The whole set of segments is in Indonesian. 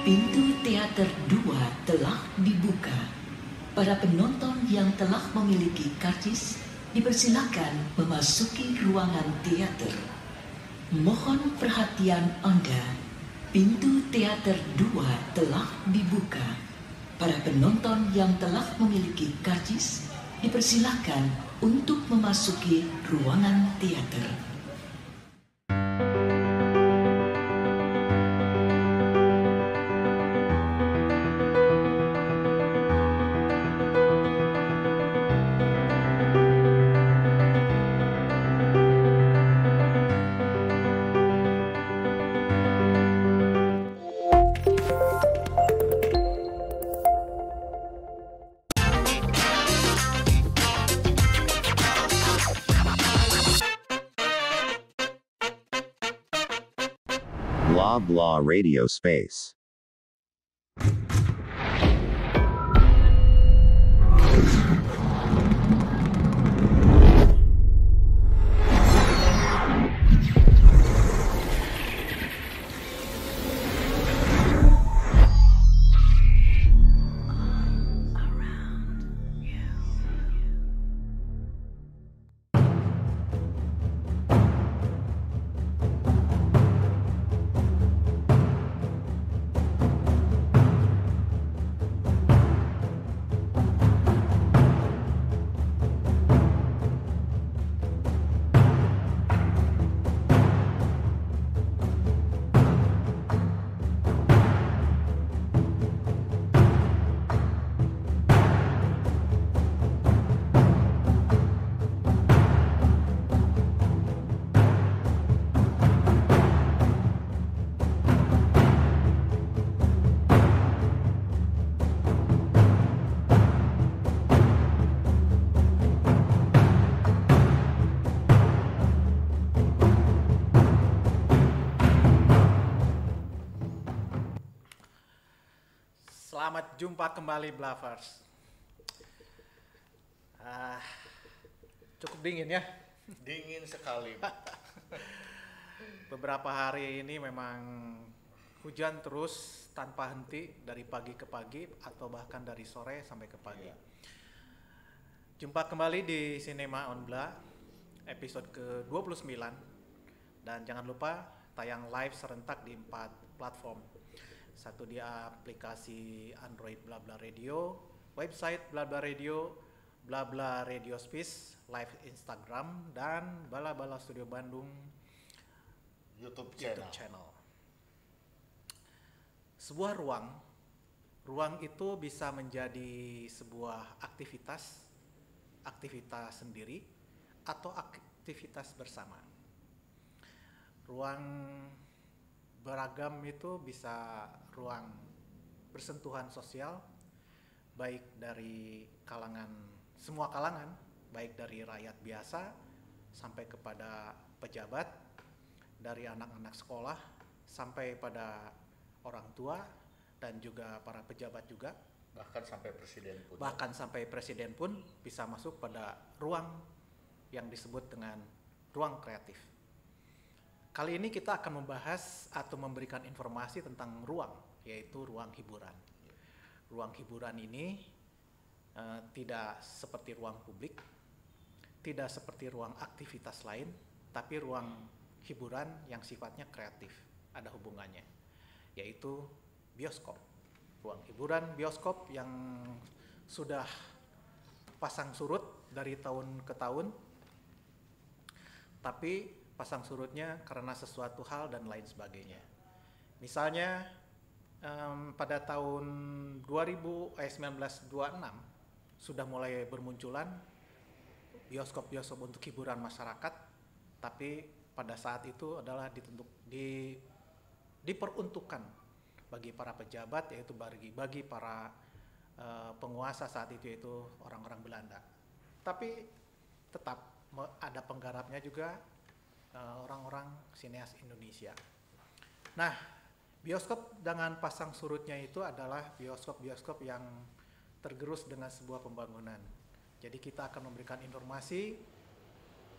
Pintu teater 2 telah dibuka. Para penonton yang telah memiliki karcis dipersilakan memasuki ruangan teater. Mohon perhatian Anda. Pintu teater 2 telah dibuka. Para penonton yang telah memiliki karcis dipersilakan untuk memasuki ruangan teater. Blah blah radio space. Selamat jumpa kembali Blavers. Cukup dingin ya? Dingin sekali. Beberapa hari ini memang hujan terus tanpa henti dari pagi ke pagi atau bahkan dari sore sampai ke pagi. Iya. Jumpa kembali di Cinema on Bla episode ke-29 dan jangan lupa tayang live serentak di 4 platform. Satu di aplikasi Android Blabla Radio, website Blabla Radio, Blabla Radio Space, live Instagram, dan Bala Bala Studio Bandung YouTube channel. Sebuah ruang itu bisa menjadi sebuah aktivitas sendiri atau aktivitas bersama. Ruang beragam itu bisa ruang bersentuhan sosial, baik dari semua kalangan, baik dari rakyat biasa sampai kepada pejabat, dari anak-anak sekolah sampai pada orang tua dan juga para pejabat juga, Bahkan sampai presiden pun. bahkan sampai presiden pun bisa masuk pada ruang yang disebut dengan ruang kreatif. Kali ini kita akan membahas atau memberikan informasi tentang ruang, yaitu ruang hiburan. Ruang hiburan ini tidak seperti ruang publik, tidak seperti ruang aktivitas lain, tapi ruang hiburan yang sifatnya kreatif, ada hubungannya, yaitu bioskop. Ruang hiburan bioskop yang sudah pasang surut dari tahun ke tahun, tapi pasang surutnya karena sesuatu hal dan lain sebagainya. Misalnya pada tahun 1926 sudah mulai bermunculan bioskop-bioskop untuk hiburan masyarakat, tapi pada saat itu adalah diperuntukkan bagi para pejabat, yaitu bagi para penguasa saat itu, yaitu orang-orang Belanda. Tapi tetap ada penggarapnya juga, orang-orang sineas Indonesia. Nah, bioskop dengan pasang surutnya itu adalah bioskop-bioskop yang tergerus dengan sebuah pembangunan. Jadi kita akan memberikan informasi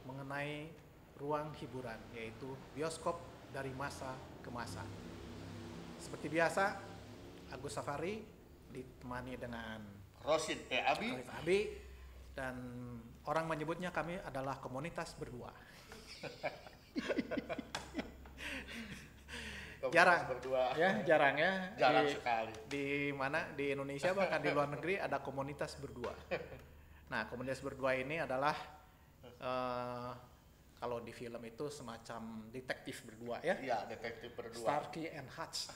mengenai ruang hiburan, yaitu bioskop dari masa ke masa. Seperti biasa, Agus Safari, ditemani dengan Rosid Abi. Arif Abi, dan orang menyebutnya kami adalah komunitas berdua. Jarang, berdua. ya jarang ya. Jarang sekali. Di mana di Indonesia bahkan di luar negeri ada komunitas berdua. Nah, komunitas berdua ini adalah kalau di film itu semacam detektif berdua ya. Iya, detektif berdua. Starkey and Hutch.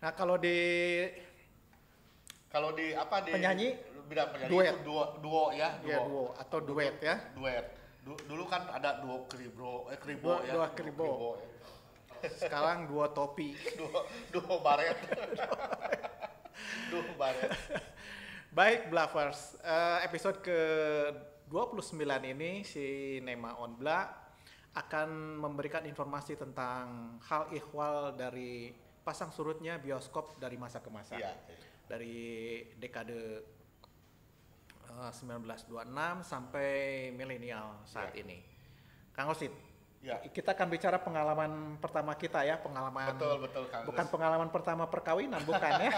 Nah, kalau di apa di penyanyi, bidang penyanyi duet. itu duo ya, ya duo atau duet ya. Duet. Dulu kan ada duo kribo Dua ya. kribo. Ya. Sekarang duo topi. Duo baret. Duo baret. Baik Blavers, episode ke-29 ini si Nema on Bla akan memberikan informasi tentang hal ihwal dari pasang surutnya bioskop dari masa ke masa. Iya. Dari dekade 1926 sampai milenial saat ini. Kang Osit, Ya. kita akan bicara pengalaman pertama kita ya, pengalaman Betul Kang. bukan pengalaman pertama perkawinan, bukan ya.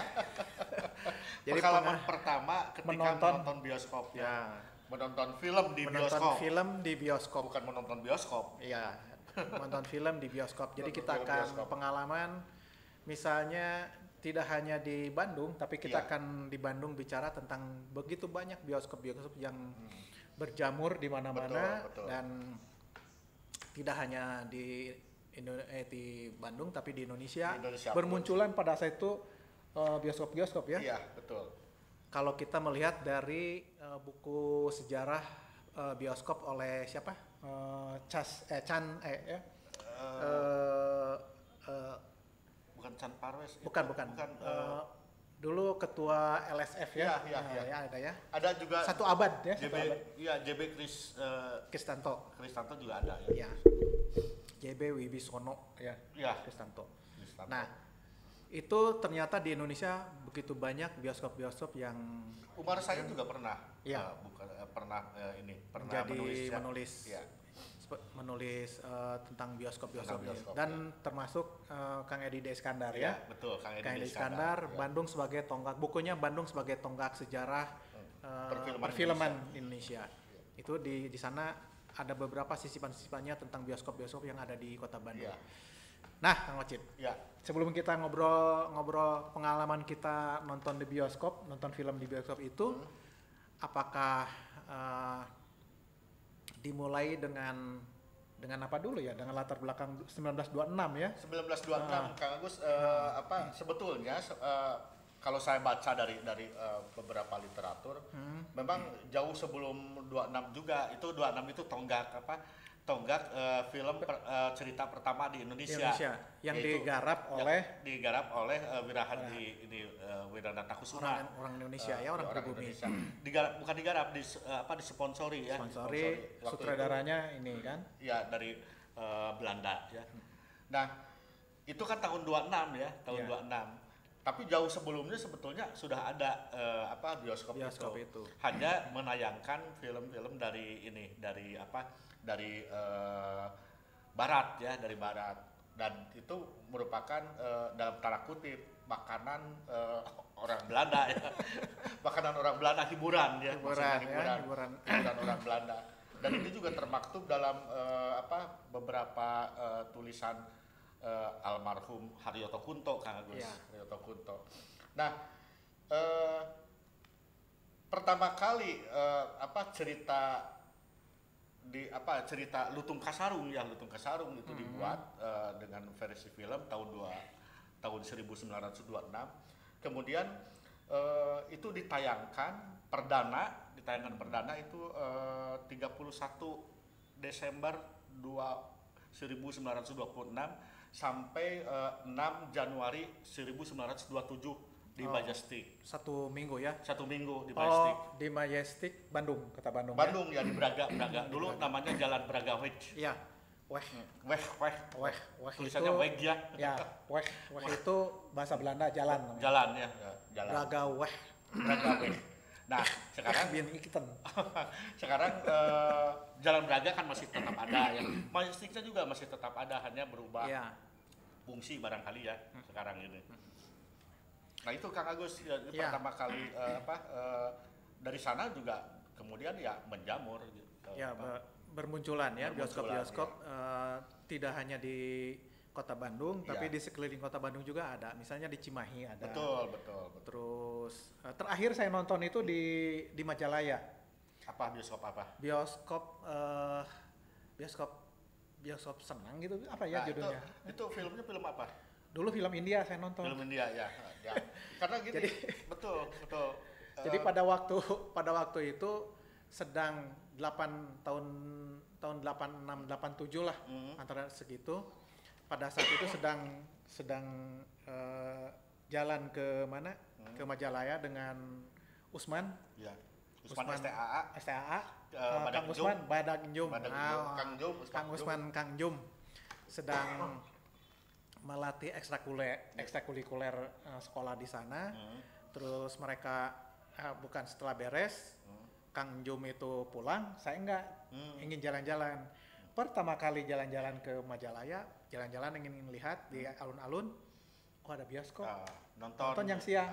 Jadi pengalaman pertama ketika menonton bioskop ya. Menonton film di Menonton bioskop. film di bioskop. Bukan menonton bioskop. Iya, menonton film di bioskop. Jadi kita Nonton akan bioskop. pengalaman misalnya tidak hanya di Bandung, tapi kita Iya. akan di Bandung bicara tentang begitu banyak bioskop-bioskop yang berjamur di mana-mana Betul. dan tidak hanya di Bandung tapi di Indonesia, Di Indonesia bermunculan pada saat itu bioskop-bioskop ya. Iya, betul. Kalau kita melihat dari buku sejarah bioskop oleh siapa? Bukan Chan Parwes. Bukan. Dulu ketua LSF ya. Iya. Ya ada ya. Ada juga Satu abad ya. JB, iya JB Kristanto. Kristanto juga ada ya. Ya. JB Wibisono ya. Iya. Kristanto. Kristanto. Nah, itu ternyata di Indonesia begitu banyak bioskop-bioskop yang Umar Said juga pernah. Iya. Pernah menjadi menulis tentang bioskop-bioskop Tentang bioskop, dan termasuk Kang Edi D. Iskandar ya. ya. Betul, Kang Kang Edi Edi Iskandar. Iskandar, Bandung sebagai tonggak, bukunya Bandung sebagai tonggak sejarah perfilman Indonesia. Itu di sana ada beberapa sisipan-sisipannya tentang bioskop-bioskop yang ada di Kota Bandung. Ya. Nah, Kang Ocit, Ya. sebelum kita ngobrol pengalaman kita nonton di bioskop, nonton film di bioskop itu, apakah dimulai dengan apa dulu ya? Dengan latar belakang 1926 ya? 1926 Kang Agus sebetulnya kalau saya baca dari beberapa literatur memang jauh sebelum 26 juga. Itu 26 itu tonggak film cerita pertama di Indonesia yang yaitu, digarap oleh Wiranata Kusuma, orang Indonesia ya, orang pribumi. Bukan digarap, disponsori ya. Sponsori, Waktu sutradaranya ini kan? Ya, dari Belanda ya. Nah, itu kan tahun 26 ya, tahun 26. Tapi jauh sebelumnya sebetulnya sudah ada bioskop itu. Hanya menayangkan film-film dari barat ya, dari barat, dan itu merupakan dalam tanda kutip makanan orang Belanda ya. Makanan orang Belanda, hiburan hiburan orang Belanda. Dan itu juga termaktub dalam beberapa tulisan almarhum Haryoto Kunto, Kang Agus. Ya. Haryoto Kunto. Nah, pertama kali cerita Lutung Kasarung itu dibuat dengan versi film tahun 1926. Kemudian itu ditayangkan perdana itu 31 Desember 1926 sampai 6 Januari 1927 di Majestic. Satu minggu ya? Satu minggu di Majestic. Di Majestic Bandung, kota Bandung. Bandung ya, di Braga. Dulu namanya Jalan Braga Wedge. Iya. Weh. Tulisannya Weg ya. Ya, weh itu bahasa Belanda jalan namanya. Jalan ya, jalan. Braga Weg. Nah, sekarang sekarang Jalan Braga kan masih tetap ada ya. Majesticnya juga masih tetap ada, hanya berubah. Iya. fungsi barangkali ya sekarang ini. Nah itu Kang Agus ya, itu Ya. pertama kali dari sana juga kemudian ya menjamur gitu. Ya, Apa, bermunculan ya Bermunculan, bioskop-bioskop tidak hanya di Kota Bandung, tapi Iya. di sekeliling Kota Bandung juga ada. Misalnya di Cimahi ada. betul, betul, betul. Terus terakhir saya nonton itu di Majalaya. Apa bioskop apa? Bioskop bioskop senang gitu apa ya Nah, judulnya? itu filmnya film apa? Dulu film India saya nonton. Film India ya. Ya. Karena gini, Jadi- betul, betul. Jadi pada waktu itu sedang 86 87 lah antara segitu. Pada saat itu sedang jalan ke mana? Ke Majalaya dengan Usman Ya. Usman STAA. STAA Badak Kang Njum. Usman Badak Njum. Badak Ah, Njum, Kang Njum, Kang Usman Kang Njum sedang melatih ekstrakurikuler sekolah di sana. Terus mereka bukan setelah beres Kang Njum itu pulang, saya enggak ingin jalan-jalan. Pertama kali jalan-jalan ke Majalaya, jalan-jalan ingin lihat di alun-alun, oh ada bioskop. Nonton yang siang.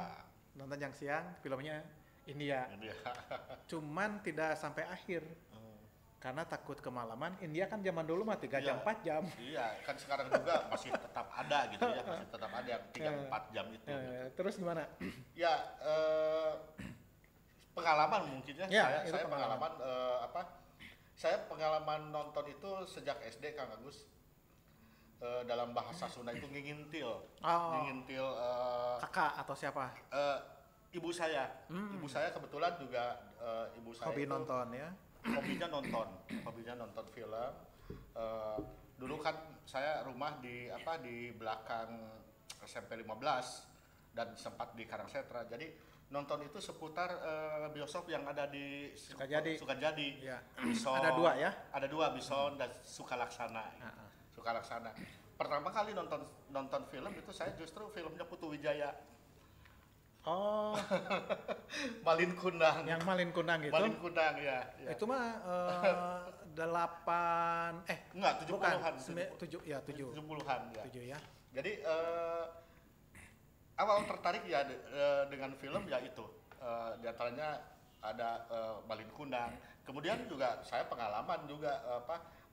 Nonton yang siang, filmnya India. India. Cuman tidak sampai akhir. Karena takut kemalaman. India kan zaman dulu mah 3 jam, Iya. 4 jam. Iya, kan sekarang juga masih tetap ada gitu ya, masih tetap ada yang 3-4 jam itu. Terus gimana? Ya, pengalaman mungkin ya. Ya, saya itu saya pengalaman. pengalaman saya pengalaman nonton itu sejak SD Kang Agus. Dalam bahasa Sunda itu ngingintil. Oh. Ngingintil Kakak atau siapa? ibu saya. Ibu saya kebetulan juga ibu saya Hobi itu nonton ya? hobinya nonton film. Dulu kan saya rumah di belakang SMP 15 dan sempat di Karangsetra. Jadi nonton itu seputar bioskop yang ada di Sukajadi. Ya. Bison, Ada 2 ya? Ada 2, Bison dan Sukalaksana. Sukalaksana. Pertama kali nonton film itu saya justru filmnya Putu Wijaya. Oh, Malin Kundang. yang Malin Kundang itu? Malin Kundang ya. Itu mah 8 Enggak, 70-an. 7 ya 7. 70-an ya. 7 ya. Jadi awal tertarik ya dengan film ya itu. Di antaranya ada Malin Kundang. Kemudian juga saya pengalaman juga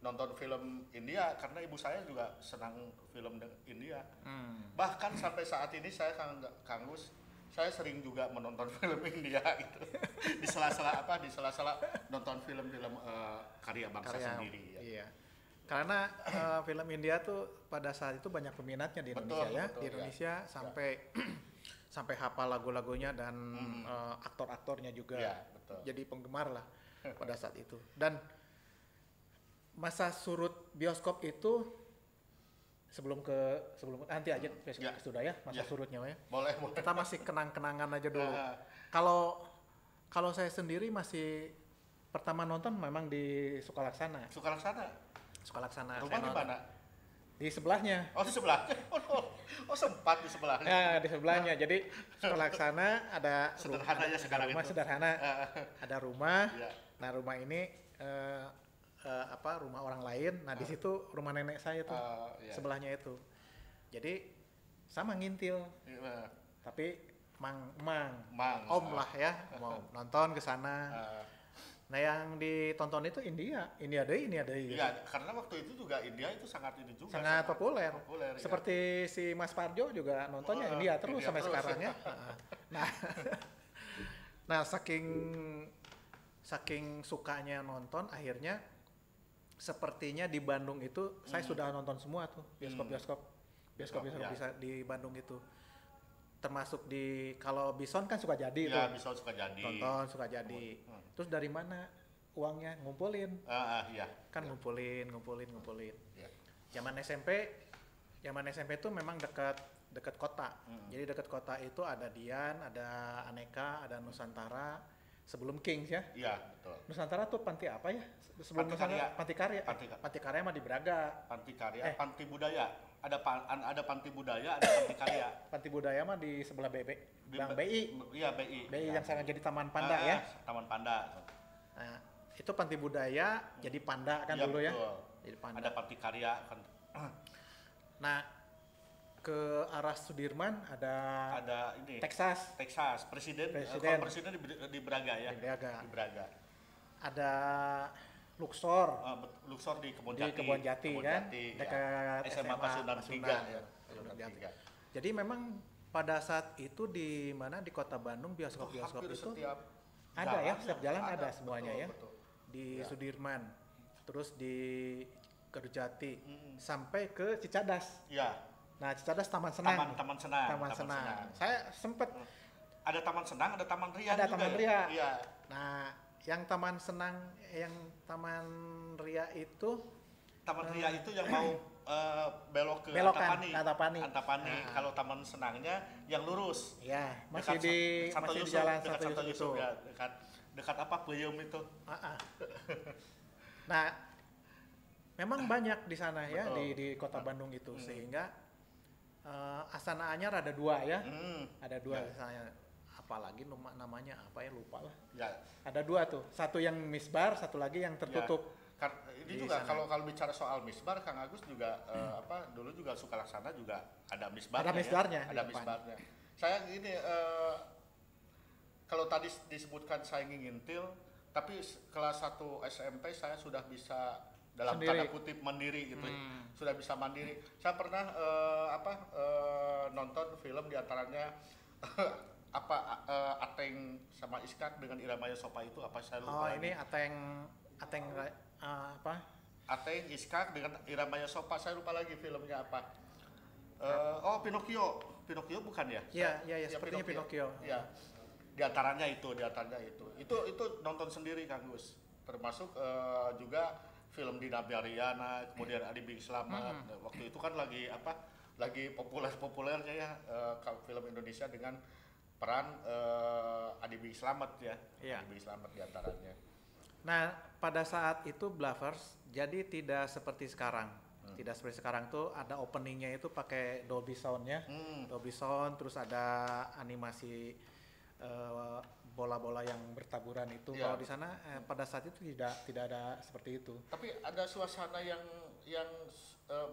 nonton film India karena ibu saya juga senang film India. Bahkan sampai saat ini saya Kang Gus, saya sering juga menonton film India gitu. Di sela-sela nonton film-film karya bangsa sendiri ya. Iya. Karena film India tuh pada saat itu banyak peminatnya di Indonesia ya. Betul, Di Indonesia sampai hafal lagu-lagunya dan aktor-aktornya juga. Iya, betul. Jadi penggemar lah pada saat itu. Dan masa surut bioskop itu sebelum nanti aja Ya. sudah ya masa Ya. surutnya ya. Boleh. Kita masih kenang-kenangan aja dulu. Ah. Kalau saya sendiri masih pertama nonton memang di Sukalaksana. Sukalaksana. Rumah Saya di nonton. mana? Di sebelahnya. Oh, di sebelahnya. Oh, sempat di sebelahnya. Ya, di sebelahnya. Jadi Sukalaksana ada Sederhananya sekarang rumah itu. sederhana. Ada rumah. Ya. Nah, rumah ini rumah orang lain. Nah, di situ rumah nenek saya tuh. Iya. Sebelahnya itu. Jadi sama ngintil, Iya. tapi mang Mang. lah ya, mau nonton ke sana. Nah, yang ditonton itu India deh. Iya, karena waktu itu juga India itu sangat ini juga. Sangat populer. ya. Seperti si Mas Parjo juga nontonnya Oh, India terus India sampai terus. sekarang ya. Nah, nah saking sukanya nonton, akhirnya sepertinya di Bandung itu saya sudah nonton semua tuh bioskop Ya. bisa di Bandung itu. Termasuk kalau Bison kan suka jadi Iya, tuh. bisa suka jadi. Tonton suka jadi. Terus dari mana uangnya ngumpulin? Iya. Kan ngumpulin. Iya. Zaman SMP itu memang dekat kota. Jadi dekat kota itu ada Dian, ada Aneka, ada Nusantara. Sebelum Kings ya. Iya, betul. Nusantara tuh panti apa ya? Sebelum Panti Nusantara, Karya. Panti Karya mah di Braga. Panti Karya, Eh. Panti Budaya. Ada Panti Budaya, ada Panti Karya. Panti Budaya mah di sebelah Bang BI. Iya, BI. BI Ya. yang sekarang jadi Taman Panda ya. Taman Panda. Nah, itu Panti Budaya jadi Panda kan Iya, dulu ya. betul. Jadi Panda. Ada Panti Karya kan. Nah, ke arah Sudirman ada ini Texas, presiden. Presiden. Kalau presiden di Braga ya. Di Braga. Di Braga. Ada Luxor Luxor di Kebon di Jati. Kebon Jati kan, ya. dekat SMA Pasundan 3 ya. Pasundan Pasundan 3. Jadi memang pada saat itu di mana di Kota Bandung bioskop-bioskop Hampir itu setiap ada ya, jalan setiap jalan ada semuanya betul, ya. betul. Di Ya. Sudirman, terus di Kerjati sampai ke Cicadas. Ya. Nah, Cicadas Taman Senang. Taman Senang. Taman Senang. Saya sempet Ada Taman Senang, ada Taman Ria ada juga. Taman ya? Ria. Iya. Nah, yang Taman Senang, yang Taman Ria itu Taman Ria itu yang mau belok ke belokan, Antapani. Antapani. Nah. Kalau Taman Senangnya yang lurus. ya masih Dekat di Santo masih di Yusuf, jalan dekat Santo Santo Yusuf Yusuf itu. ya, dekat apa Peyem itu. Nah, memang banyak di sana ya Betul. di Kota Bandung itu sehingga asanaannya ada dua ya. Ada dua Ya. misalnya apalagi namanya apa ya lupa lah. Ya. Ada dua tuh, satu yang misbar, satu lagi yang tertutup. Ini Di juga sana. kalau bicara soal misbar, Kang Agus juga dulu juga suka laksana juga ada misbarnya. Ada misbarnya Ya. di Ada depan. misbarnya. Saya ini kalau tadi disebutkan saya ngintil, tapi kelas 1 SMP saya sudah bisa dalam Sendiri. tanda kutip mandiri gitu. Sudah bisa mandiri. Saya pernah nonton film diantaranya Ateng sama Iskak dengan Iramaya Sopa itu apa saya lupa. Oh, lagi. ini Ateng apa? Ateng, Iskak dengan Iramaya Sopa, saya lupa lagi filmnya apa. Pinocchio. Pinocchio bukan ya? Iya, sepertinya Pinocchio. Iya. Di antaranya itu. Itu nonton sendiri Kang Gus. Termasuk juga film Dina Mariana, kemudian Adi Bing Slamet. Nah, waktu itu kan lagi populer-populernya ya film Indonesia dengan peran Adi Bing Slamet ya. Iya. Adi Bing Slamet di antaranya. Nah, pada saat itu Blavers jadi tidak seperti sekarang. Tidak seperti sekarang tuh ada openingnya itu pakai Dolby Sound-nya. Dolby Sound, terus ada animasi bola-bola yang bertaburan itu. Ya. Kalau di sana pada saat itu tidak ada seperti itu. Tapi ada suasana yang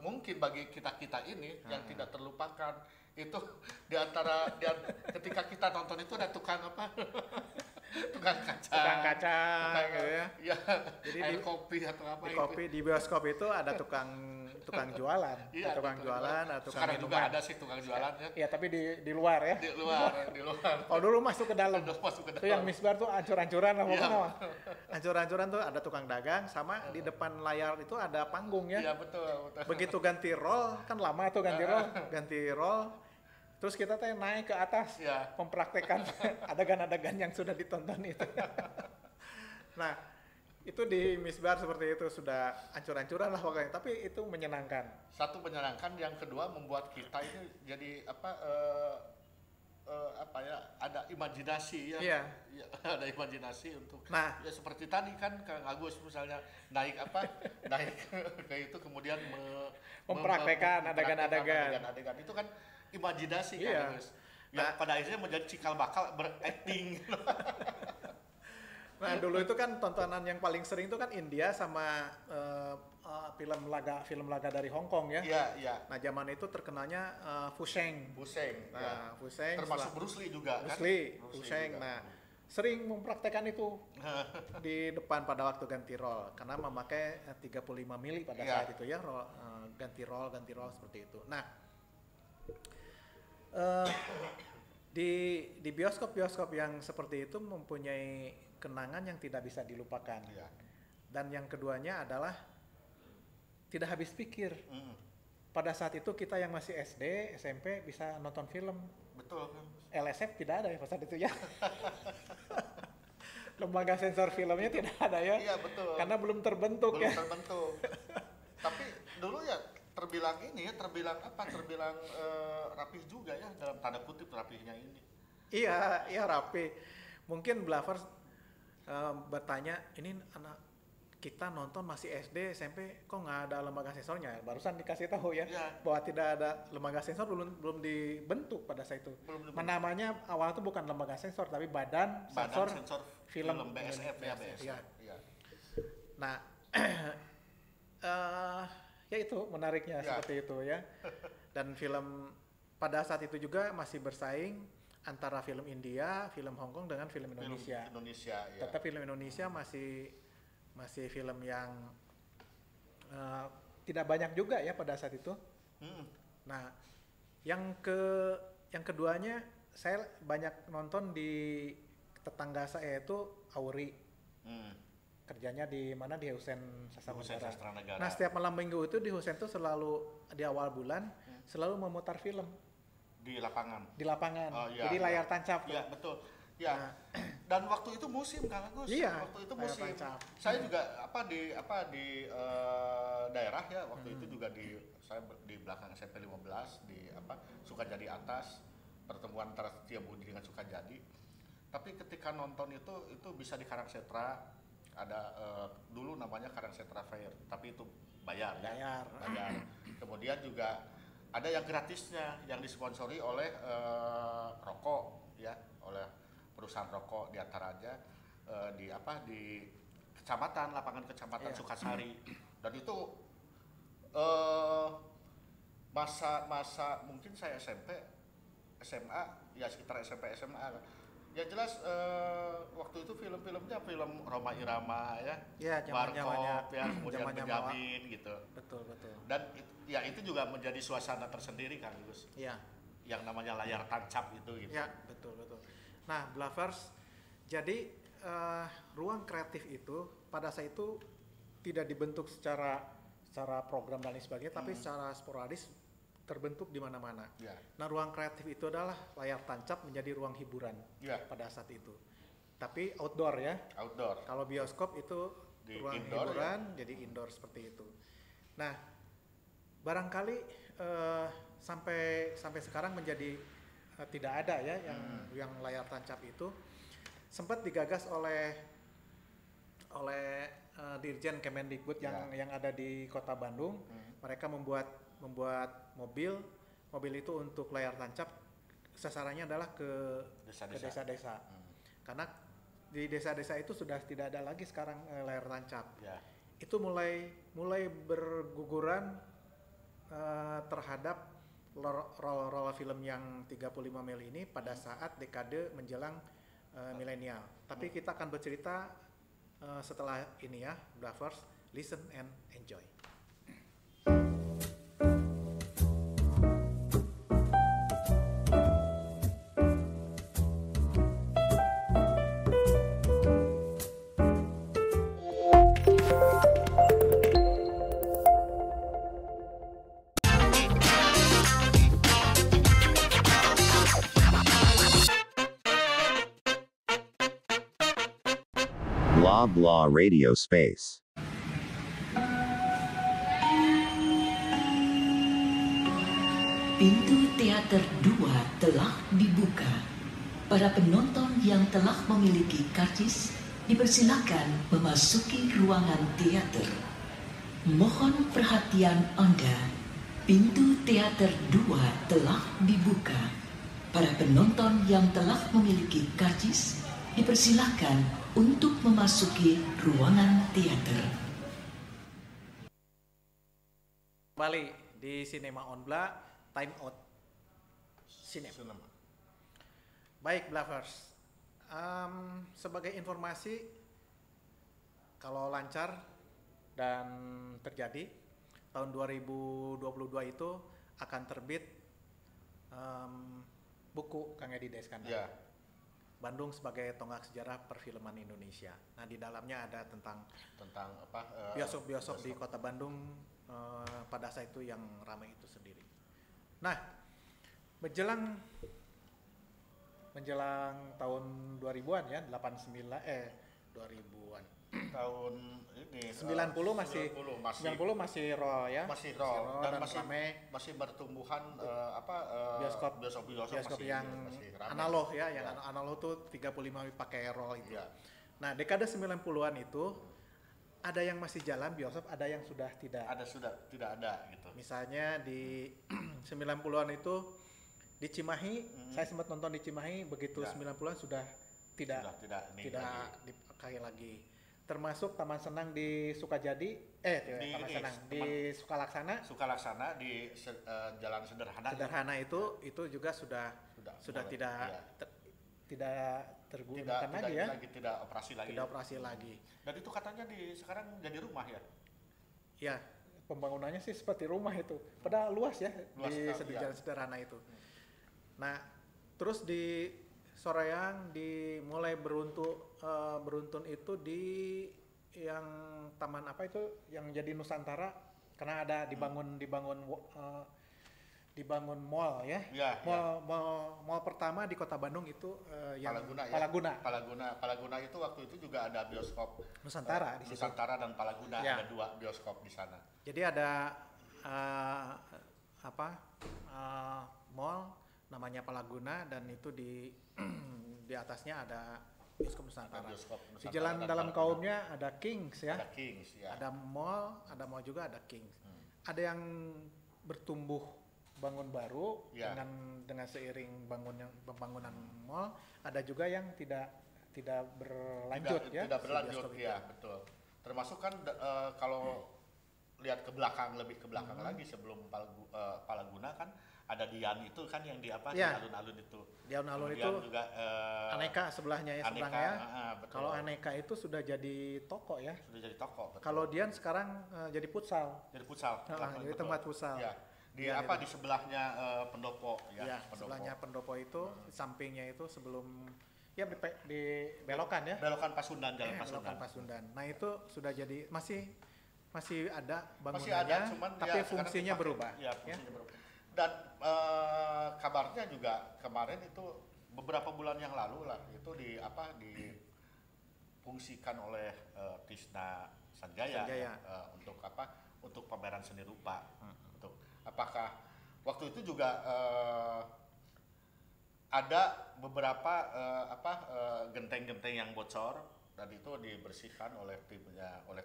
mungkin bagi kita ini yang tidak terlupakan itu ketika kita nonton itu ada tukang tukang kaca gitu ya. Ya, Jadi air kopi atau apa Di kopi di bioskop itu ada tukang jualan, Iya, ada tukang jualan, ada tukang sekarang juga minuman. ada sih tukang jualannya Iya, tapi di luar ya. di luar. Oh, dulu masuk ke dalam. Udah masuk ke Itu yang dalam. misbar tuh ancur-ancuran lah Iya. pokoknya mah. Ancur-ancuran tuh ada tukang dagang sama di depan layar itu ada panggung ya. Iya, betul. Begitu ganti roll, kan lama tuh ganti roll. Terus kita teh naik ke atas Iya. mempraktekkan adegan-adegan yang sudah ditonton itu. Nah, itu di misbar seperti itu sudah ancur-ancuran lah pokoknya, tapi itu menyenangkan. Satu menyenangkan, yang kedua membuat kita ini jadi ada imajinasi ya. Iya. Ya, ada imajinasi untuk Nah. ya seperti tadi kan Kang Agus misalnya naik ke itu kemudian Mempraktekkan adegan-adegan. adegan itu kan imajinasi Iya. Kang Agus. Yang pada akhirnya menjadi cikal bakal berakting. Nah, dulu itu kan tontonan yang paling sering itu kan India sama film laga dari Hong Kong ya. Iya. Nah, zaman itu terkenalnya Fusheng. Buseng. Nah, Ya. Fusheng Termasuk Bruce Lee juga Bruce kan. Lee, Bruce Lee Fusheng. juga. Nah, sering mempraktekkan itu di depan pada waktu ganti roll karena memakai 35 mili pada Iya. saat itu ya ganti roll seperti itu. Nah, di bioskop yang seperti itu mempunyai kenangan yang tidak bisa dilupakan. Iya. Dan yang keduanya adalah tidak habis pikir. Mm. Pada saat itu kita yang masih SD, SMP bisa nonton film. Betul kan. LSF tidak ada ya pada saat itu ya. Lembaga sensor filmnya tidak ada ya. Iya, betul. Karena belum terbentuk Belum ya. terbentuk. Tapi dulu ya terbilang rapih juga ya, dalam tanda kutip rapihnya ini. Iya rapi. Mungkin Blavers bertanya, ini anak kita nonton masih SD, SMP, kok nggak ada lembaga sensornya? Barusan dikasih tahu ya, Iya. bahwa tidak ada lembaga sensor, belum dibentuk pada saat itu. Belum dibentuk. Namanya awal itu bukan lembaga sensor, tapi Badan Sensor Film BSF ya, BSF. BSF. Iya. Nah, ya itu menariknya seperti itu ya. Dan film pada saat itu juga masih bersaing antara film India, film Hong Kong dengan film Indonesia. Ya. Tetap film Indonesia masih film yang tidak banyak juga ya pada saat itu. Nah, yang keduanya saya banyak nonton di tetangga saya itu Auri. Kerjanya di mana, di Husein Sastra Negara. Nah, setiap malam minggu itu di Husein itu selalu di awal bulan selalu memutar film di lapangan. Oh, iya, jadi layar tancap. Iya, betul. Ya. Nah. Dan waktu itu musim Kang Agus. Iya, waktu itu musim. Saya juga di daerah ya, waktu itu juga saya di belakang SMP 15 di Sukajadi atas, pertemuan antara Setiabudi dengan Sukajadi. Tapi ketika nonton itu bisa di Karangsetra, ada dulu namanya Karangsetra Fair, tapi itu bayar. Kemudian juga ada yang gratisnya yang disponsori oleh rokok ya, oleh perusahaan rokok di antaranya di lapangan kecamatan Sukasari. Dan itu masa mungkin saya SMP, SMA, ya sekitar SMP SMA. Ya jelas waktu itu film-filmnya film Rhoma Irama ya, Warkop ya, kemudian Benjamin gitu. Betul. Dan itu juga menjadi suasana tersendiri Kang Gus. Iya. Yang namanya layar tancap itu gitu. Ya, betul. Nah, Blavers, jadi ruang kreatif itu pada saat itu tidak dibentuk secara program dan lain sebagainya, tapi secara sporadis terbentuk di mana-mana. Ya. Nah, ruang kreatif itu adalah layar tancap menjadi ruang hiburan pada saat itu. Tapi outdoor ya. Outdoor. Kalau bioskop itu di ruang indoor, hiburan ya? Jadi indoor seperti itu. Nah, barangkali sampai sekarang menjadi tidak ada ya yang layar tancap itu. Sempat digagas oleh Dirjen Kemendikbud yang ada di Kota Bandung. Mereka membuat mobil itu untuk layar tancap, sasarannya adalah ke desa-desa. Karena di desa-desa itu sudah tidak ada lagi sekarang layar tancap. Ya. Itu mulai berguguran terhadap roll film yang 35 mil ini pada saat dekade menjelang milenial. Tapi kita akan bercerita setelah ini ya, Bravers, listen and enjoy. Blah Blah Radio Space. Pintu teater 2 telah dibuka. Para penonton yang telah memiliki karcis dipersilakan memasuki ruangan teater. Mohon perhatian Anda. Pintu teater 2 telah dibuka. Para penonton yang telah memiliki karcis dipersilakan untuk memasuki ruangan teater. Kembali di Cinema on Bla, Time Out Cinema. Baik, Blavers. Sebagai informasi, kalau lancar dan terjadi, tahun 2022 itu akan terbit buku Kang Edi Deskandar. Ya. Bandung sebagai tonggak sejarah perfilman Indonesia. Nah, di dalamnya ada tentang apa? Bioskop di Kota Bandung pada saat itu yang ramai itu sendiri. Nah, menjelang tahun 2000-an ya, 2000-an. Tahun ini 90 masih raw ya. Masih raw dan masih bertumbuhan bioskop yang masih analog ya, yang analog tuh 35 pakai raw itu. Ya. Nah, dekade 90-an itu ada yang masih jalan bioskop, ada yang sudah tidak. Tidak ada gitu. Misalnya di 90-an itu di Cimahi, saya sempat nonton di Cimahi, begitu 90-an sudah tidak dipakai lagi. termasuk Taman Senang di Sukajadi, Taman Senang di Sukalaksana. Sukalaksana di Jalan Sederhana. Sederhana itu juga sudah mulai, tidak iya. tidak tergunakan lagi ya. Tidak operasi lagi. Tidak operasi lagi. Dan itu katanya sekarang jadi rumah ya. Ya, pembangunannya sih seperti rumah itu. Padahal luas ya di Jalan Sederhana itu. Nah, terus di Soreang mulai beruntun itu di yang taman apa itu yang jadi Nusantara karena ada dibangun mall ya. Mall pertama di Kota Bandung itu yang Palaguna itu waktu itu juga ada bioskop Nusantara di situ. Nusantara dan Palaguna ada 2 bioskop di sana. Jadi ada mall namanya Palaguna dan itu di atasnya ada bioskop Nusantara. Di jalan dalam kaumnya ada Kings ya. Ada Kings ya. Ada mall juga ada Kings. Ada yang bertumbuh bangun baru dengan seiring pembangunan mall, ada juga yang tidak berlanjut ya. Tidak berlanjut ya, betul. Termasuk kan kalau lihat lebih ke belakang lagi sebelum Palaguna kan ada Dian itu kan yang di alun-alun itu. Di alun-alun itu juga Aneka sebelahnya ya. Kalau Aneka itu sudah jadi toko ya. Sudah jadi toko. Betul. Kalau Dian sekarang jadi futsal. Jadi futsal. Jadi tempat futsal. Ya. Di sebelahnya pendopo ya. Sebelahnya pendopo itu, di sampingnya itu sebelum di belokan ya. Belokan Pasundan, Jalan Pasundan. Belokan Pasundan. Nah, itu sudah jadi masih ada bangunannya, masih ada, cuman tapi fungsinya berubah. Ya, fungsinya berubah. Dan kabarnya juga kemarin itu beberapa bulan yang lalu lah itu difungsikan oleh Tisna Sanjaya. Untuk pameran seni rupa. Apakah waktu itu juga ada beberapa genteng-genteng yang bocor dan itu dibersihkan oleh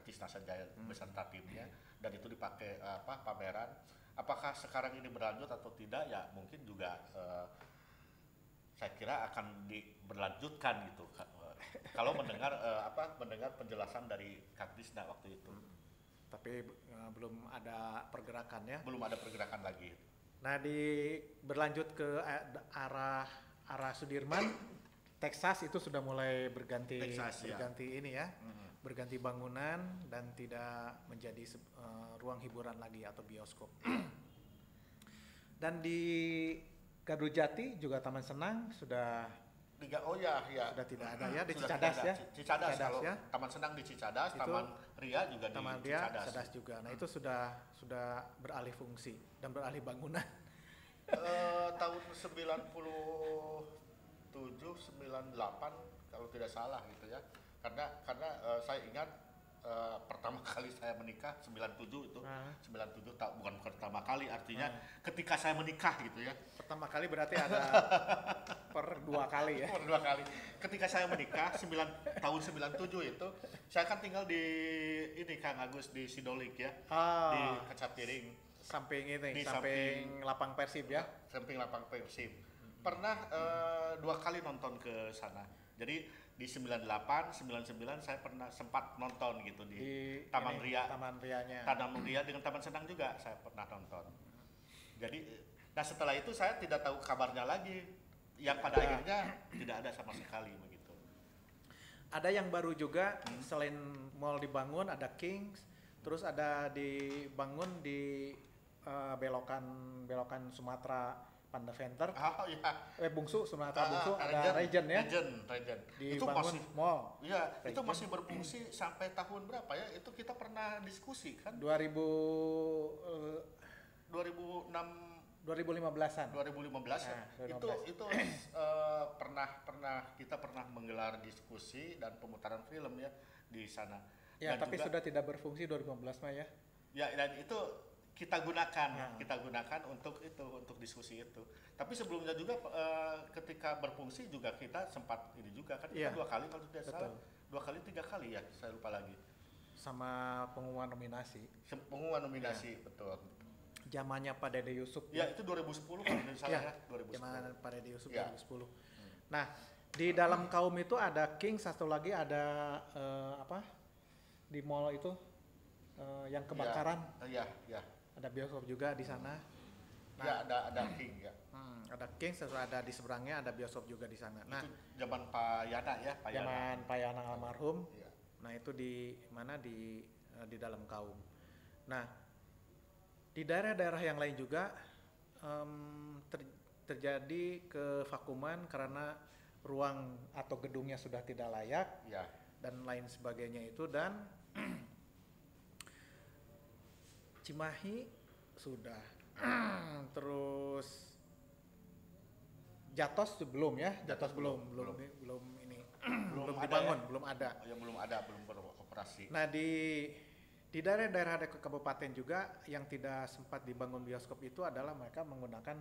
Tisna Sanjaya beserta timnya dan itu dipakai pameran. Apakah sekarang ini berlanjut atau tidak ya mungkin juga saya kira akan berlanjutkan gitu kalau mendengar penjelasan dari Kak Tisna waktu itu. Tapi belum ada pergerakan ya. Belum ada pergerakan lagi. Nah, berlanjut ke arah Sudirman, Texas itu sudah mulai berganti ini ya. Berganti bangunan dan tidak menjadi ruang hiburan lagi atau bioskop. Dan di Gadujati juga Taman Senang sudah sudah tidak ada ya di Cicadas ya. Cicadas kalau ya. Taman Senang di Cicadas, itu, Taman Ria juga di Cicadas juga. Nah, itu sudah beralih fungsi dan beralih bangunan. Tahun 97 98 kalau tidak salah gitu ya. Karena saya ingat pertama kali saya menikah 97 itu 97 bukan pertama kali artinya ketika saya menikah gitu ya. Pertama kali berarti ada per 2 kali ya. Per 2 kali. Ketika saya menikah tahun 97 itu saya kan tinggal di Kang Agus di Sidolik ya. Di Kaca Piring. Samping lapang Persib ya. Samping lapang Persib. Pernah 2 kali nonton ke sana. Jadi di 98, 99 saya pernah sempat nonton gitu di Taman Ria. Taman Rianya. Taman Ria dengan Taman Senang juga saya pernah nonton. Jadi setelah itu saya tidak tahu kabarnya lagi. Yang pada akhirnya tidak ada sama sekali begitu. Ada yang baru juga selain mall dibangun ada Kings, terus ada dibangun di belokan Sumatera Pandaventer. Oh iya. Bungsu Sumatera Bungsu ada Regen ya. Regen. Itu masih mall. Iya, itu masih berfungsi sampai tahun berapa ya? Itu kita pernah diskusi kan? 2015-an. 2015 ya. Itu kita pernah menggelar diskusi dan pemutaran film ya di sana. Ya, dan tapi juga, sudah tidak berfungsi 2015 mah ya. Ya, dan itu kita gunakan untuk diskusi itu. Tapi sebelumnya juga ketika berfungsi juga kita sempat ini juga kan kita 2 kali kalau tidak salah. 2 kali 3 kali ya, saya lupa lagi. Sama pengumuman nominasi. Betul. Zamannya Pak Dede Yusuf. Ya, itu 2010 kalau tidak salah ya, 2010. Zaman Pak Dede Yusuf 2010. Nah, di dalam kaum itu ada King, satu lagi ada di mall itu yang kebakaran. Iya, iya. Ada bioskop juga di sana. Nah, Ya, ada King ya. Ada King, ada di seberangnya ada bioskop juga di sana. Nah, Itu zaman Pak Yana ya, Pak Yana. zaman Pak Yana almarhum. Iya. Nah, itu di mana di dalam Kaum. Nah, di daerah-daerah yang lain juga terjadi kevakuman karena ruang atau gedungnya sudah tidak layak Iya. dan lain sebagainya itu, dan Cimahi sudah terus Jatos belum ya, Jatos belum ini belum dibangun, ya? belum ada. Yang belum ada, belum beroperasi. Nah, di daerah-daerah kabupaten juga yang tidak sempat dibangun bioskop itu adalah mereka menggunakan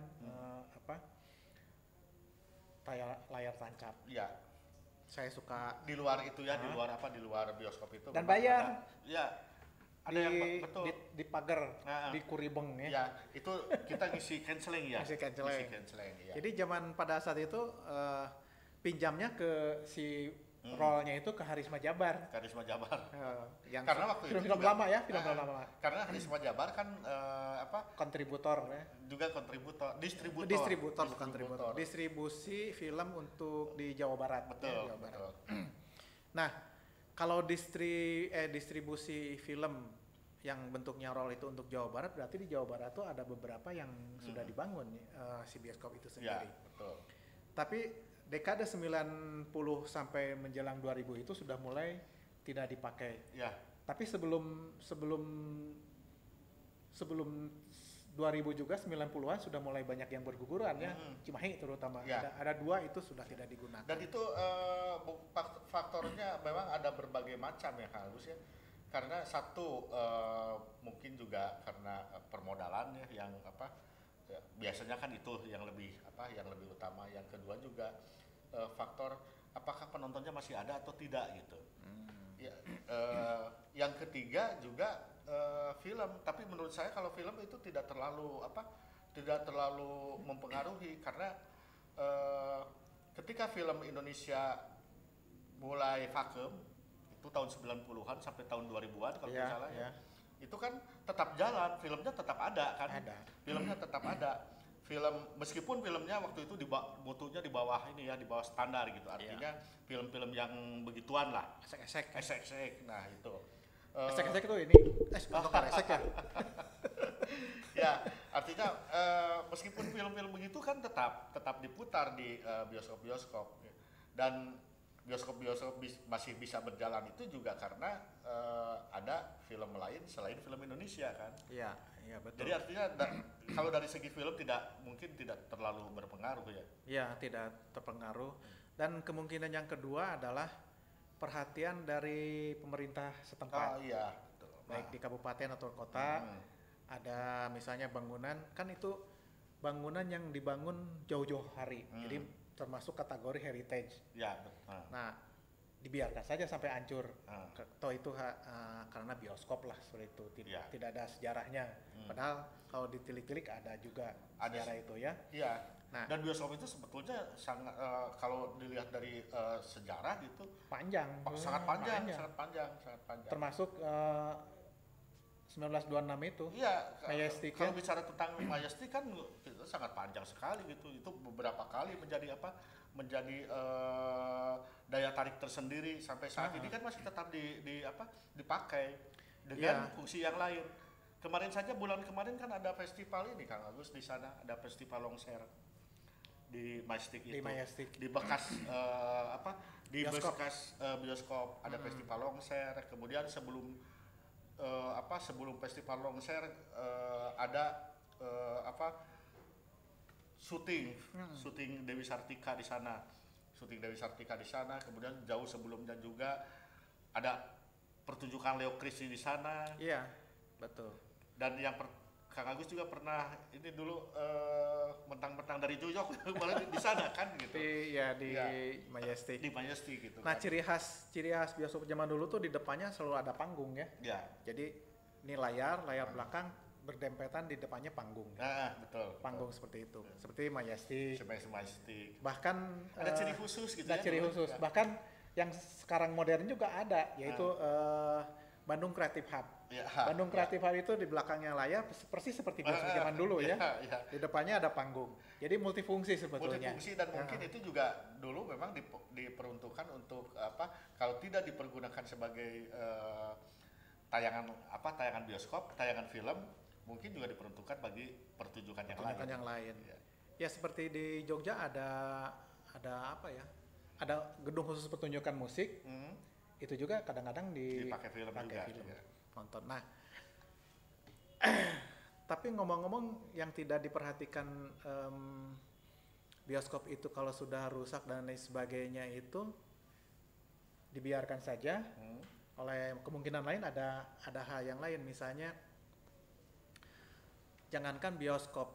layar tancap. Iya. Saya suka Di luar itu ya, di luar bioskop itu. dan memang bayar. Iya. Ada di, yang betul. di pagar, di Kuribeng ya. Ya, itu kita ngisi canceling ya. Ngisi canceling. Ya. Jadi zaman pada saat itu pinjamnya ke si rollnya itu ke Harisma Jabar. Karisma Jabar. Yang Karena waktu itu film-film juga- lama ya, film-film lama. Karena Karisma Jabar kan Kontributor ya. juga kontributor, distributor Distributor bukan kontributor. Distribusi film untuk di Jawa Barat. Betul, ya, Jawa Barat. betul. Nah, kalau distribusi film yang bentuknya roll itu untuk Jawa Barat, berarti di Jawa Barat tuh ada beberapa yang sudah dibangun si bioskop itu Ya, sendiri. betul. Tapi dekade 90 sampai menjelang 2000 itu sudah mulai tidak dipakai. Ya, Tapi sebelum 2000 juga 90-an sudah mulai banyak yang berguguran ya. Cimahi terutama. Ya. Ada 2 itu sudah tidak digunakan. dan itu faktornya memang ada berbagai macam ya Kang Agus ya. Karena satu mungkin juga karena permodalan ya, yang ya, biasanya kan itu yang lebih utama. Yang kedua juga faktor apakah penontonnya masih ada atau tidak gitu. Ya, yang ketiga juga film, tapi menurut saya kalau film itu tidak terlalu mempengaruhi karena ketika film Indonesia mulai vakum itu tahun 90-an sampai tahun 2000-an kalau Iya, nggak salah iya. ya. Itu kan tetap jalan, filmnya tetap ada kan? Ada. Filmnya tetap ada. Meskipun filmnya waktu itu mutunya di bawah standar gitu. Artinya film-film yang begituan lah. Esek-esek. Nah, itu. Esek-esek itu ini. Bukan esek ya. Ya, artinya meskipun film-film begitu kan tetap diputar di bioskop-bioskop. Dan bioskop-bioskop masih bisa berjalan itu juga karena ada film lain selain film Indonesia kan. Iya, betul. Jadi artinya kalau dari segi film mungkin tidak terlalu berpengaruh ya. Iya, tidak terpengaruh. Dan kemungkinan yang kedua adalah perhatian dari pemerintah setempat. Oh iya, betul. Baik di kabupaten atau kota. Ada misalnya bangunan, kan itu bangunan yang dibangun jauh-jauh hari. Jadi termasuk kategori heritage. Ya, betul. Nah, dibiarkan saja sampai hancur. Toh itu karena bioskop lah seperti itu. Tidak ada sejarahnya. Padahal kalau ditilik-tilik ada juga sejarah itu ya. Iya. Nah, Dan bioskop itu sebetulnya sangat kalau dilihat dari sejarah gitu panjang. sangat panjang. Termasuk 1926 itu. Iya, Majestic kalau ya? bicara tentang Majestic kan itu sangat panjang sekali gitu. Itu beberapa kali menjadi daya tarik tersendiri sampai saat ini kan masih tetap dipakai dengan fungsi yang lain. Bulan kemarin kan ada festival ini Kang Agus di sana, ada festival Longser di Majestic itu. Di Majestic. Di bekas Bioskop. bekas bioskop ada festival Longser. Kemudian sebelum festival Longser ada syuting Dewi Sartika di sana. Kemudian jauh sebelumnya juga ada pertunjukan Leo Christie di sana. Iya, betul. Dan yang Kang Agus juga pernah ini dulu mentang-mentang dari New York malah di sana kan gitu. Di Majestic. Di Majestic gitu. Nah, kan. ciri khas bioskop zaman dulu tuh di depannya selalu ada panggung ya. Ya. Jadi ini layar belakang berdempetan, di depannya panggung. Nah, betul. Panggung seperti itu. Seperti Majestic. Majestic. Bahkan Ada ciri khusus gitu ada ya. ciri khusus. Ya. Bahkan yang sekarang modern juga ada, yaitu Bandung Creative Hub. Ya, Bandung Creative Hub itu di belakangnya layar persis seperti bioskop zaman dulu ya. Di depannya ada panggung. Jadi multifungsi sebetulnya. Multifungsi dan mungkin itu juga dulu memang diperuntukkan untuk kalau tidak dipergunakan sebagai tayangan bioskop, tayangan film, mungkin juga diperuntukkan bagi pertunjukan yang lain. Ya seperti di Jogja ada apa ya? Ada gedung khusus pertunjukan musik. Itu juga kadang-kadang dipakai film juga. Nonton. Nah, tapi ngomong-ngomong yang tidak diperhatikan bioskop itu kalau sudah rusak dan lain sebagainya itu dibiarkan saja. Oleh kemungkinan lain ada hal yang lain, misalnya jangankan bioskop,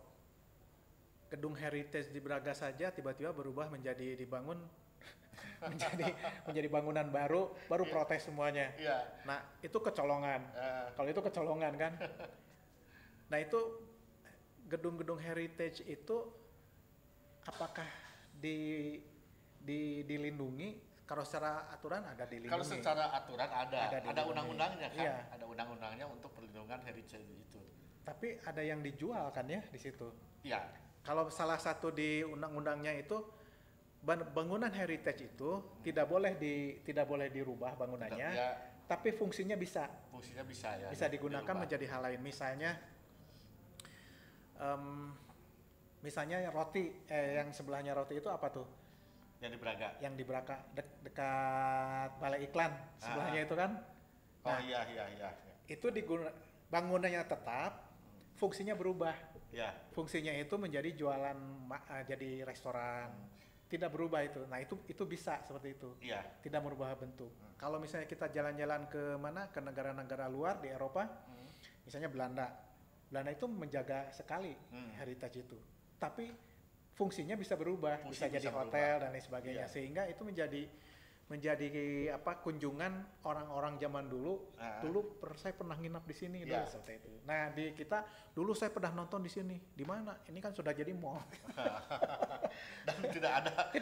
gedung heritage di Braga saja tiba-tiba berubah menjadi dibangun menjadi bangunan baru protes semuanya. Nah itu kecolongan. Kalau itu kecolongan kan. Nah itu gedung-gedung heritage itu apakah dilindungi? Kalau secara aturan ada dilindungi. Kalau secara aturan ada undang-undangnya kan. Iya. Ada undang-undangnya untuk perlindungan heritage itu. Tapi ada yang dijual kan ya di situ. Iya. Kalau salah satu di undang-undangnya itu bangunan heritage itu tidak boleh dirubah bangunannya, tapi fungsinya bisa. Fungsinya bisa ya. Bisa digunakan menjadi hal lain. Misalnya roti, yang sebelahnya roti itu apa tuh? Yang di Braga. Dekat Balai Iklan sebelahnya itu kan. Nah, iya. Itu bangunannya tetap, fungsinya berubah. Ya. Fungsinya itu menjadi jualan, jadi restoran. Tidak berubah itu. Nah, itu bisa seperti itu. Iya. Tidak merubah bentuk. Kalau misalnya kita jalan-jalan ke negara-negara luar di Eropa, misalnya Belanda itu menjaga sekali heritage itu. Tapi fungsinya bisa berubah, bisa jadi hotel dan lain sebagainya. Sehingga itu menjadi kunjungan orang-orang zaman dulu. Dulu saya pernah nginap di sini seperti itu. Nah, di kita dulu saya pernah nonton di sini. Di mana? Ini kan sudah jadi mall. Dan tidak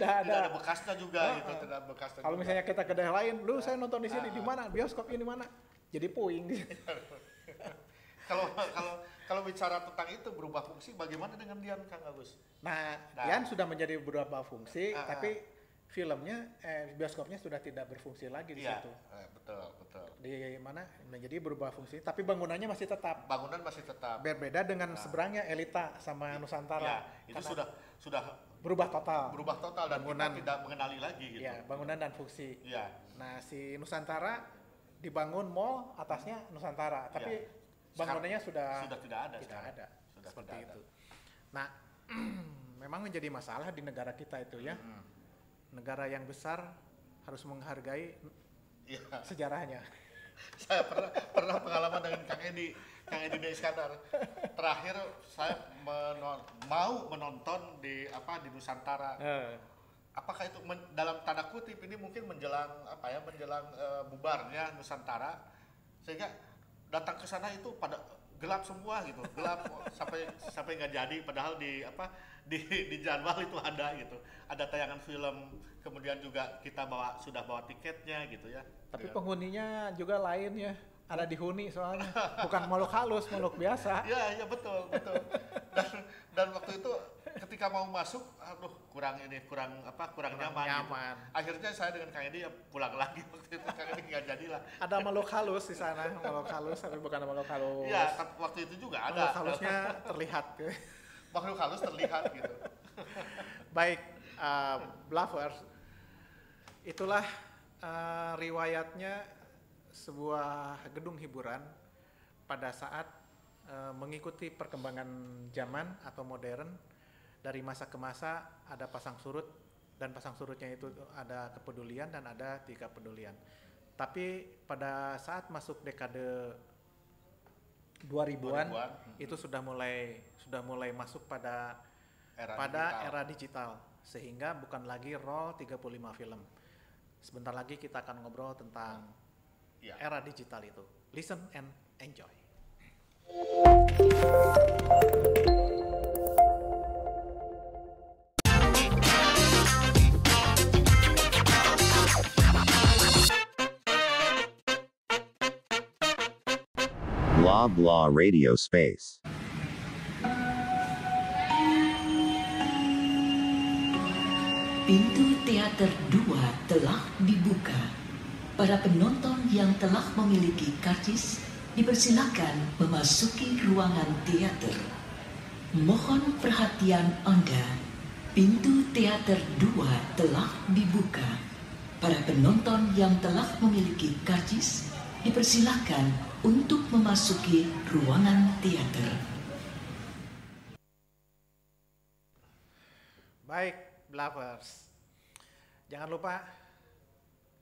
ada bekasnya juga gitu, tidak bekasnya. Kalau misalnya kita ke daerah lain, dulu saya nonton di sini. Di mana? Bioskop ini mana? Jadi puing. Kalau bicara tentang itu berubah fungsi, bagaimana dengan Dian, Kang Agus? Nah, Dian sudah menjadi berubah fungsi, tapi filmnya, bioskopnya sudah tidak berfungsi lagi di situ. Betul. Di mana menjadi berubah fungsi, tapi bangunannya masih tetap. Bangunan masih tetap. Berbeda dengan seberangnya Elita sama Nusantara. Itu sudah berubah total. Dan bangunan kita tidak mengenali lagi gitu. Iya, bangunan dan fungsi. Iya. Nah, si Nusantara dibangun mall, atasnya Nusantara, tapi bangunannya sudah tidak ada. Sudah seperti itu. Nah, memang menjadi masalah di negara kita itu ya. Negara yang besar harus menghargai sejarahnya. Saya pernah pengalaman dengan Kang Edi Iskandar. Terakhir saya mau menonton di Nusantara. Apakah itu dalam tanda kutip ini mungkin menjelang bubarnya Nusantara, sehingga datang ke sana itu pada gelap semua gitu, sampai nggak jadi, padahal di jadwal itu ada gitu, ada tayangan film, kemudian juga kita sudah bawa tiketnya gitu ya. Tapi penghuninya juga lain ya, ada dihuni soalnya, bukan makhluk halus, makhluk biasa. Iya betul. Dan waktu itu ketika mau masuk, kurang nyaman. Akhirnya saya dengan Kang Edi pulang lagi waktu itu. Kang Edi nggak jadilah. Ada makhluk halus di sana, makhluk halus tapi bukan makhluk halus. Iya, waktu itu juga ada. Makhluk halusnya terlihat. Makhluk halus terlihat gitu. Baik, Bluffers, itulah riwayatnya sebuah gedung hiburan pada saat mengikuti perkembangan zaman atau modern. Dari masa ke masa ada pasang surut, dan pasang surutnya itu ada kepedulian dan ada tidak kepedulian. Tapi pada saat masuk dekade 2000-an itu sudah mulai masuk pada era digital, sehingga bukan lagi roll 35 film. Sebentar lagi kita akan ngobrol tentang era digital itu. Listen and enjoy. Blah blah radio space. Pintu teater 2 telah dibuka. Para penonton yang telah memiliki karcis dipersilakan memasuki ruangan teater. Mohon perhatian Anda. Pintu teater 2 telah dibuka. Para penonton yang telah memiliki karcis dipersilakan untuk memasuki ruangan teater. Baik, Blavers. Jangan lupa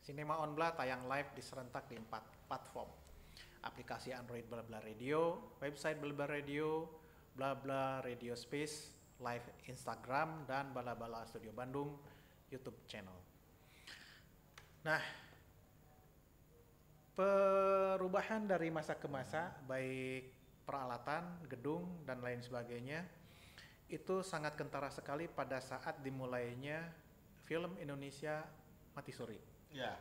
Cinema on Blah tayang live di serentak di 4 platform. Aplikasi Android Blabla Radio, website Blabla Radio, Blabla Radio Space, live Instagram, dan Bala-Bala Studio Bandung YouTube channel. Nah, perubahan dari masa ke masa, baik peralatan, gedung, dan lain sebagainya, itu sangat kentara sekali pada saat dimulainya film Indonesia Mati Suri. Ya,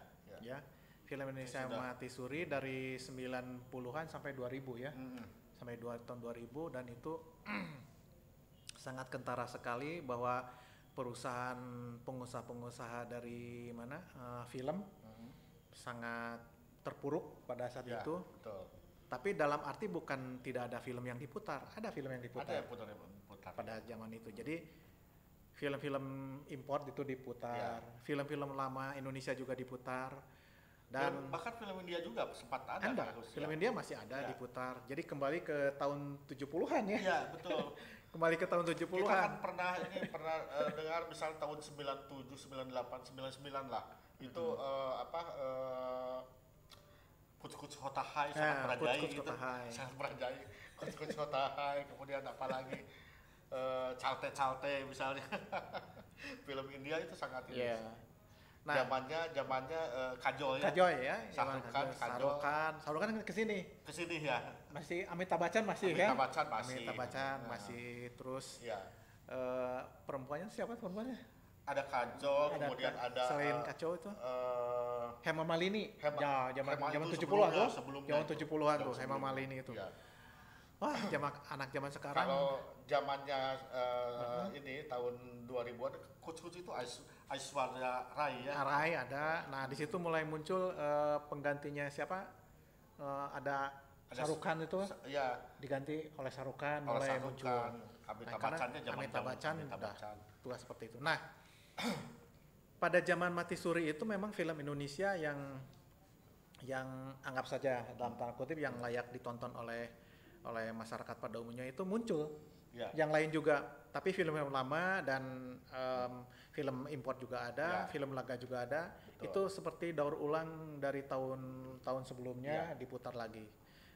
film Indonesia Mati Suri dari 90-an sampai 2000 ya. Sampai tahun 2000, dan itu sangat kentara sekali bahwa perusahaan pengusaha-pengusaha dari film sangat terpuruk pada saat itu. Betul. Tapi dalam arti bukan tidak ada film yang diputar, ada film yang diputar. Ada yang putar pada zaman itu. Jadi film-film import itu diputar, film-film lama Indonesia juga diputar, dan bahkan film India juga sempat ada. Film India masih ada diputar. Jadi kembali ke tahun 70-an ya. Iya, betul. Kembali ke tahun 70-an. Kita kan pernah dengar misal tahun 97, 98, 99 lah. Itu Kuch Hota Hai sangat merajai gitu. Sangat merajai. Kuch Hota Hai, kemudian apalagi Calte misalnya. Film India itu sangat ini. Nah, zamannya Kajol ya. Kajol ya. Sarukan kan kesini ya. Masih Amitabh Bachchan masih. Amitabh Bachchan masih, terus perempuannya siapa perempuannya? Ada Kajol, kemudian ada selain Kajol itu Hema Malini. Zaman 70-an tuh. Zaman 70-an tuh Hema Malini itu. Ya. Wah, anak zaman sekarang. Kalau zamannya ini tahun 2000-an, Kuch itu Aishwarya Rai ya. Rai ada. Nah, di situ mulai muncul penggantinya siapa? Ada Sarukan itu. Iya. Diganti oleh Sarukan, mulai muncul. Amitabh Bachchan udah tua seperti itu. Nah, pada zaman Mati Suri itu memang film Indonesia yang anggap saja dalam tanda kutip yang layak ditonton oleh masyarakat pada umumnya itu muncul. Yang lain juga, tapi film-film lama dan film import juga ada, film laga juga ada. Betul. Itu seperti daur ulang dari tahun sebelumnya diputar lagi.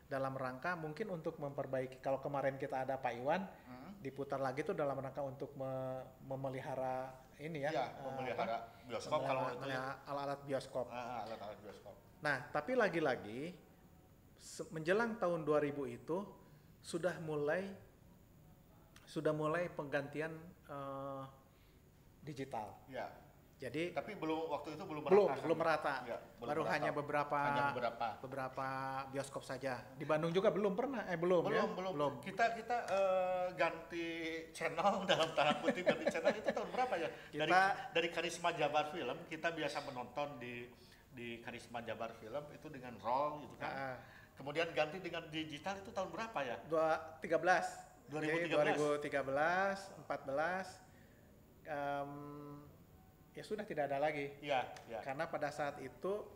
Dalam rangka mungkin untuk memperbaiki, kalau kemarin kita ada Pak Iwan, diputar lagi itu dalam rangka untuk memelihara ini ya. Memelihara bioskop kalau itu alat-alat bioskop. Alat-alat bioskop. Nah, tapi lagi-lagi menjelang tahun 2000 itu sudah mulai penggantian digital. Ya. Jadi tapi waktu itu belum merata. Ya, baru merata. Hanya beberapa bioskop saja. Di Bandung juga belum. Kita ganti channel dalam tanda kutip ganti channel itu tahun berapa ya? Dari Karisma Jabar Film kita biasa menonton di Karisma Jabar Film itu dengan roll gitu kan. Kemudian ganti dengan digital itu tahun berapa ya? 2013, 14, ya sudah tidak ada lagi. Ya. Karena pada saat itu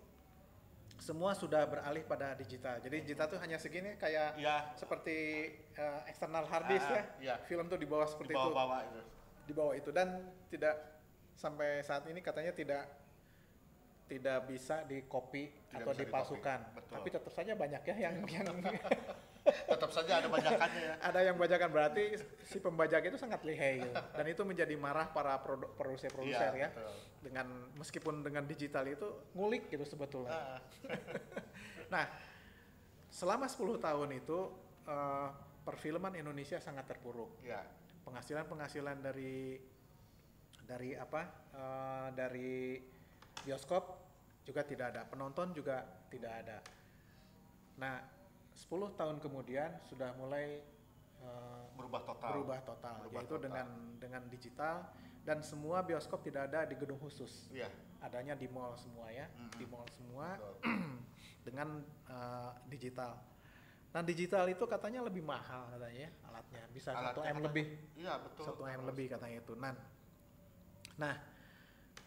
semua sudah beralih pada digital. Jadi digital tuh hanya segini kayak seperti eksternal hard disk ya. Film tuh di bawah seperti itu. Di bawah itu dan tidak sampai saat ini katanya tidak bisa di-copy atau dipalsukan. Tapi tetap saja banyak ya yang tetap saja ada bajakannya ya. Ada yang bajakan, berarti si pembajak itu sangat lihai gitu. Dan itu menjadi marah para produser ya. Betul. Meskipun dengan digital itu ngulik gitu sebetulnya. Nah, selama 10 tahun itu perfilman Indonesia sangat terpuruk. Ya. Penghasilan dari bioskop juga tidak ada, penonton juga tidak ada. Nah, 10 tahun kemudian sudah mulai Berubah total. berubah total, Berubah yaitu total. dengan digital, dan semua bioskop tidak ada di gedung khusus, Iya. adanya di mall semua ya, di mall semua Betul. dengan digital. Nah digital itu katanya lebih mahal katanya ya, alatnya bisa 1 Alatnya M katanya- lebih, Iya betul. 1 M lebih katanya itu. Nah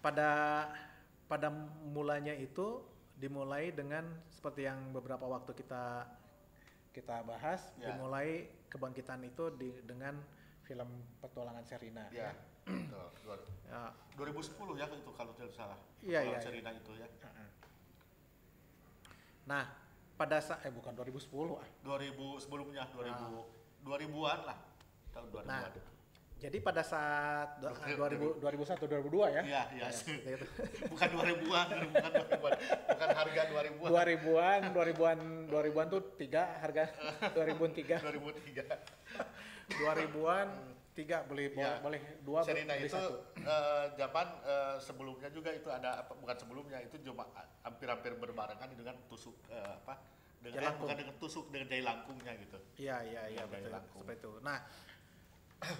pada mulanya itu dimulai dengan seperti yang beberapa waktu kita bahas, Ya. dimulai kebangkitan itu dengan film Petualangan Sherina. Iya. Betul. Ya, 2010 ya itu kalau tidak salah. Iya, Kalau iya, Sherina itu ya. nah pada saat bukan 2010 ah. 2000 sebelumnya 2000-an lah. Tahun 2000-an. Nah, jadi pada saat 2000, 2001 2002 ya. Iya, iya. Seperti itu. Bukan 2000-an, bukan 2000-an. Bukan harga 2000-an. 2000-an tuh 3 harga 2003. 2003. 2000-an 3 beli Ya. boleh 2 Sherina beli itu 1. zaman sebelumnya juga itu ada bukan sebelumnya itu cuma hampir-hampir berbarengan dengan tusuk Jelangkung. bukan dengan tusuk dengan jai langkungnya gitu. Iya Dengan betul jai langkung. seperti itu. Nah,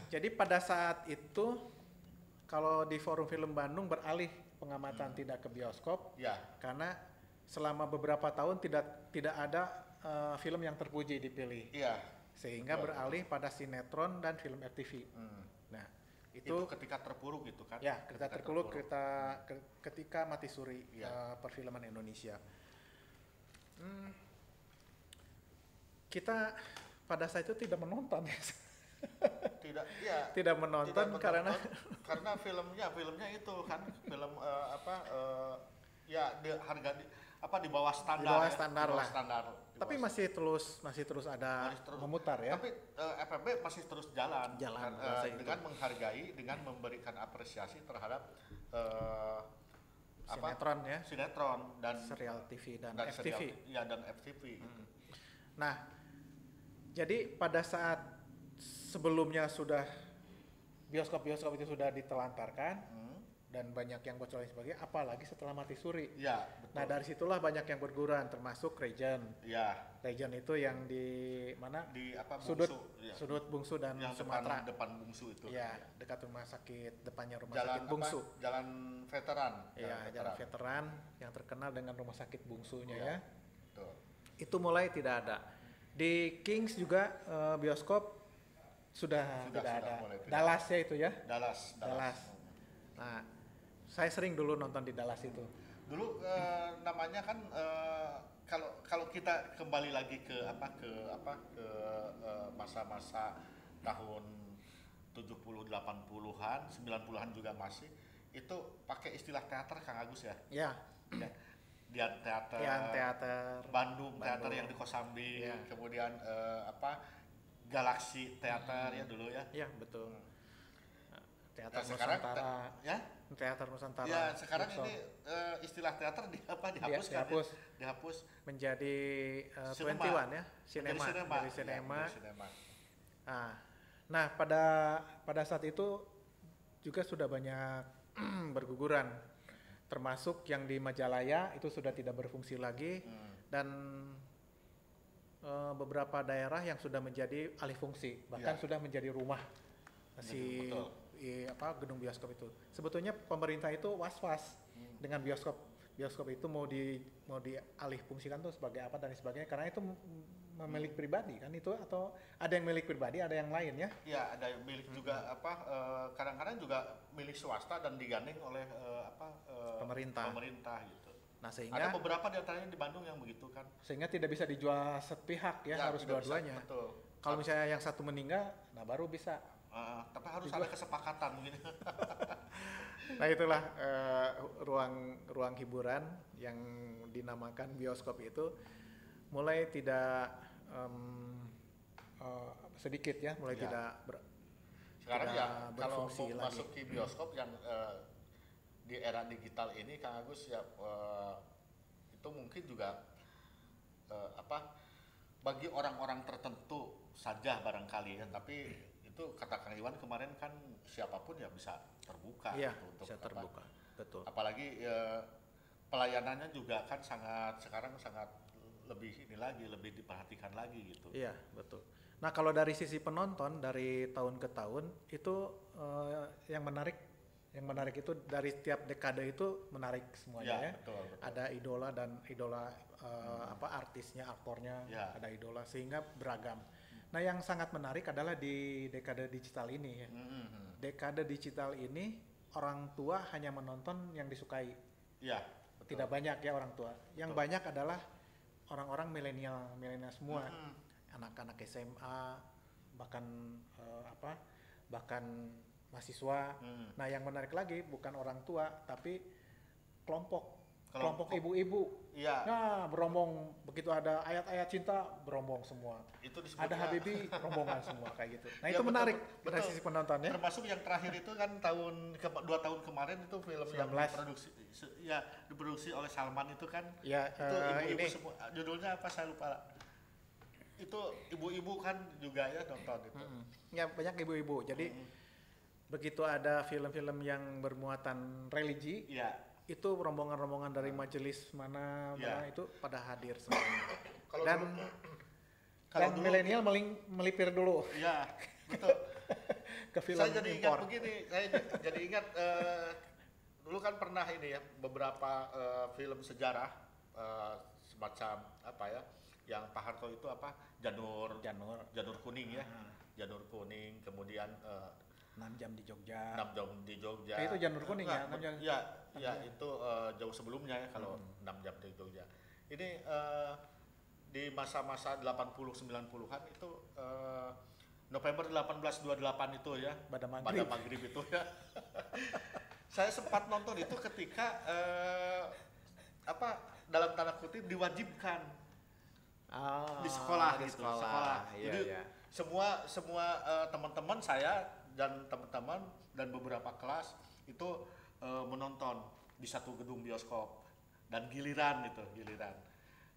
jadi pada saat itu kalau di Forum Film Bandung beralih pengamatan tidak ke bioskop Ya, karena selama beberapa tahun tidak ada film yang terpuji dipilih. iya. Sehingga Betul. beralih pada sinetron dan film FTV. Nah, Itu ketika terpuruk gitu kan. ya kita terpuruk ketika mati suri Iya. perfilman Indonesia. Kita pada saat itu tidak menonton ya. Tidak, iya. Tidak menonton karena filmnya itu kan film harga di bawah standar. Di bawah ya, standar di bawah lah. standar, di tapi bawah masih terus ada Masih terus. memutar ya. Tapi FFB masih terus jalan, Jalan, kan, masa itu. dengan menghargai, dengan memberikan apresiasi terhadap sinetron dan serial TV dan serial- FTV. ya dan FTV. Nah, jadi pada saat sebelumnya sudah bioskop-bioskop itu sudah ditelantarkan dan banyak yang bocor dan sebagainya, apalagi setelah mati suri. Ya, betul. Nah, dari situlah banyak yang berguguran, termasuk Regent. Ya, Regent itu yang di mana? di Sudut Bungsu, ya. Sudut Bungsu dan yang Sumatera. depan Bungsu itu. Ya, dekat rumah sakit, depannya rumah Jalan sakit Bungsu. Jalan veteran. Iya, jalan veteran yang terkenal dengan rumah sakit Bungsunya Iya. ya. Betul. Itu mulai tidak ada. Di Kings juga bioskop sudah tidak ada. mulai tidak. Dallas ya itu ya. Dallas. Nah, saya sering dulu nonton di Dallas itu. Dulu namanya kan kalau kita kembali lagi ke masa-masa tahun 70 80-an, 90-an juga masih itu pakai istilah teater Kang Agus ya. Ya, Ya. Dian Teater, Bandung Teater yang di Kosambi, Ya. kemudian Galaxy Teater ya dulu ya. ya betul. Teater Nah, sekarang Nusantara. ya. Teater Nusantara. Ya, sekarang Futsal. ini istilah teater dihapus kan dihapus. ya? Dihapus. Menjadi Sinema. 21 ya, sinema. Menjadi Dari Ya, sinema. menjadi sinema. Nah, pada saat itu juga sudah banyak berguguran, termasuk yang di Majalaya itu sudah tidak berfungsi lagi, dan beberapa daerah yang sudah menjadi alih fungsi, bahkan Ya. sudah menjadi rumah si Betul. gedung bioskop itu. Sebetulnya pemerintah itu was-was dengan bioskop itu mau dialih fungsikan tuh sebagai apa dan sebagainya, karena itu milik pribadi kan itu, atau ada yang milik pribadi, ada yang lain ya. Ya, ada yang milik juga kadang-kadang juga milik swasta dan digandeng oleh pemerintah gitu. Nah, Ada sehingga beberapa di antaranya di Bandung yang begitu kan. tidak bisa dijual sepihak ya, harus tidak bisa, dua-duanya. Betul. Kalau misalnya yang satu meninggal, nah baru bisa. Tapi harus ada kesepakatan gitu. Nah, itulah ruang hiburan yang dinamakan bioskop itu mulai tidak sedikit ya, mulai Ya. tidak Sekarang tidak ya kalau berfungsi mau lagi. masuk ke bioskop yang di era digital ini Kang Agus ya itu mungkin juga bagi orang-orang tertentu saja barangkali ya, tapi itu kata Kang Iwan kemarin kan siapapun ya bisa terbuka Iya, gitu untuk bisa terbuka. Betul. apalagi pelayanannya juga kan sekarang sangat lebih ini lagi, lebih diperhatikan lagi gitu. Iya, betul. Nah, kalau dari sisi penonton dari tahun ke tahun itu yang menarik itu dari setiap dekade itu menarik semuanya ya. Betul. Ada idola dan idola artisnya, aktornya, ada idola sehingga beragam. Nah, yang sangat menarik adalah di dekade digital ini ya. Dekade digital ini orang tua hanya menonton yang disukai. Iya, Tidak banyak ya orang tua. Yang banyak adalah orang-orang milenial semua. Anak-anak SMA, bahkan bahkan mahasiswa. Nah, yang menarik lagi bukan orang tua tapi kelompok ibu-ibu. Iya. Nah, berombong begitu ada ayat-ayat cinta, berombong semua. Itu disebutnya, ada Habibie, rombongan semua kayak gitu. Nah, Ya, itu betul, menarik betul. dari sisi penontonnya. Termasuk yang terakhir itu kan 2 tahun kemarin itu film yang 19. diproduksi oleh Salman itu kan. Ya, itu ibu-ibu ini semua. Judulnya apa saya lupa. Itu ibu-ibu kan juga ya nonton itu. ya banyak ibu-ibu. Jadi begitu ada film-film yang bermuatan religi, itu rombongan-rombongan dari majelis mana itu pada hadir semuanya. Kalau Dan dulu milenial melipir dulu Iya, betul. ke film Saya jadi ingat impor. begini, saya jadi ingat dulu kan pernah ini ya beberapa film sejarah semacam apa ya, yang Pak Harto itu apa janur kuning ya, janur kuning, kemudian 6 jam di Jogja. 6 jam di Jogja. Itu janur kuning ya, 6 jam. Ya itu jauh sebelumnya ya kalau 6 jam di Jogja. Ini di masa-masa 80-90-an itu November 1828 itu ya, Pada pada maghrib itu ya. Saya sempat nonton itu ketika dalam tanda kutip diwajibkan di sekolah di gitu, sekolah. Iya, Jadi iya. semua teman-teman saya dan teman-teman dan beberapa kelas itu menonton di satu gedung bioskop dan giliran.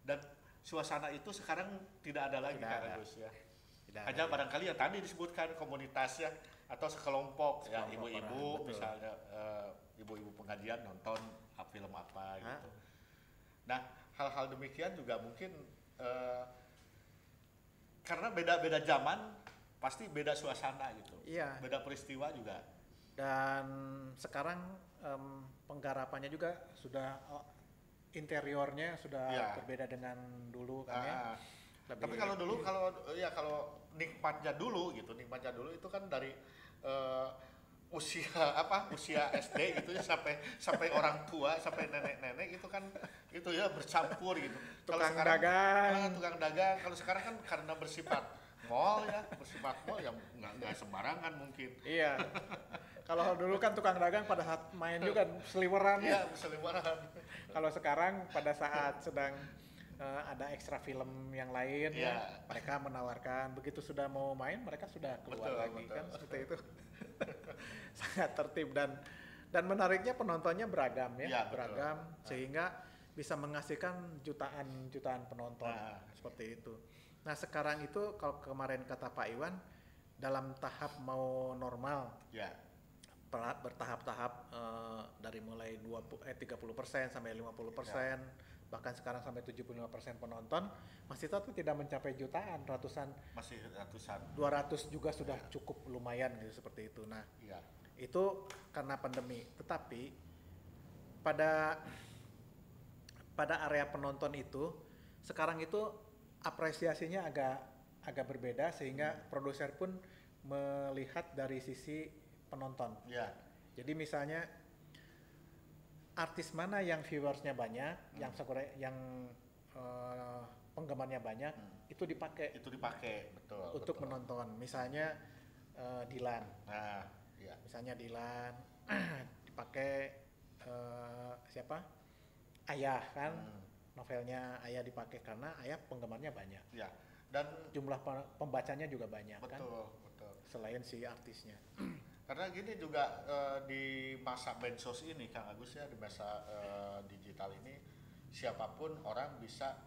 Dan suasana itu sekarang tidak ada lagi Kak Agus ya. Hanya barangkali ya tadi disebutkan komunitasnya atau sekelompok ya, ibu-ibu orang, misalnya ibu-ibu pengajian nonton film apa gitu. Nah, hal-hal demikian juga mungkin karena beda-beda zaman pasti beda suasana gitu. Iya. Beda peristiwa juga. Dan sekarang penggarapannya juga sudah interiornya sudah berbeda dengan dulu kan ya. Tapi kalau nikmatnya dulu itu kan dari usia SD gitu ya sampai orang tua, sampai nenek-nenek itu kan itu ya bercampur gitu. Tukang dagang. Kalau sekarang kan karena bersifat mall ya yang nggak sembarangan mungkin. Iya. Kalau dulu kan tukang dagang pada saat main juga seliweran ya. Iya, seliweran. Kalau sekarang pada saat sedang ada ekstra film yang lain ya, mereka menawarkan, begitu sudah mau main mereka sudah keluar lagi. Kan seperti itu. Sangat tertib dan menariknya penontonnya beragam ya, beragam sehingga bisa menghasilkan jutaan penonton seperti itu. Nah, sekarang itu kalau kemarin kata Pak Iwan dalam tahap mau normal. Bertahap-tahap dari mulai 30% sampai 50%, bahkan sekarang sampai 75% penonton, masih tetap tidak mencapai jutaan, masih ratusan. 200 juga sudah cukup lumayan gitu seperti itu. Nah, itu karena pandemi. Tetapi pada area penonton itu sekarang itu apresiasinya agak berbeda sehingga produser pun melihat dari sisi penonton. Jadi misalnya artis mana yang viewersnya banyak, yang penggemarnya banyak, itu dipakai betul. Untuk menonton. Misalnya Dilan. Misalnya Dilan dipakai siapa? Ayah kan. Novelnya Ayah dipakai karena Ayah penggemarnya banyak. Dan jumlah pembacanya juga banyak kan. Betul. Selain si artisnya. Karena gini juga di masa medsos ini Kang Agus ya, di masa digital ini siapapun orang bisa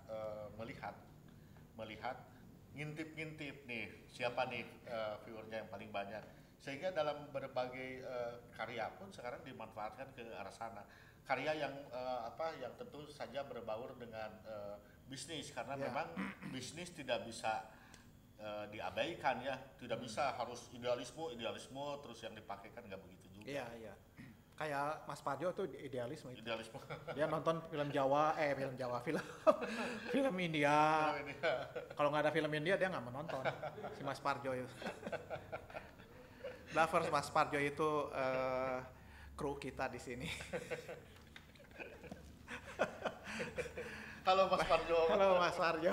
melihat ngintip nih siapa nih viewernya yang paling banyak, sehingga dalam berbagai karya pun sekarang dimanfaatkan ke arah sana, karya yang yang tentu saja berbaur dengan bisnis karena Ya. memang bisnis tidak bisa diabaikan ya, tidak bisa harus idealisme terus yang dipakai kan nggak begitu juga. Iya, iya. Kayak Mas Parjo tuh idealisme itu. Idealisme. Dia nonton film film India. Oh, ini ya. Kalau nggak ada film India dia nggak menonton. Si Mas Parjo itu. Lovers Mas Parjo itu kru kita di sini. Halo Mas Parjo. Halo Mas Parjo.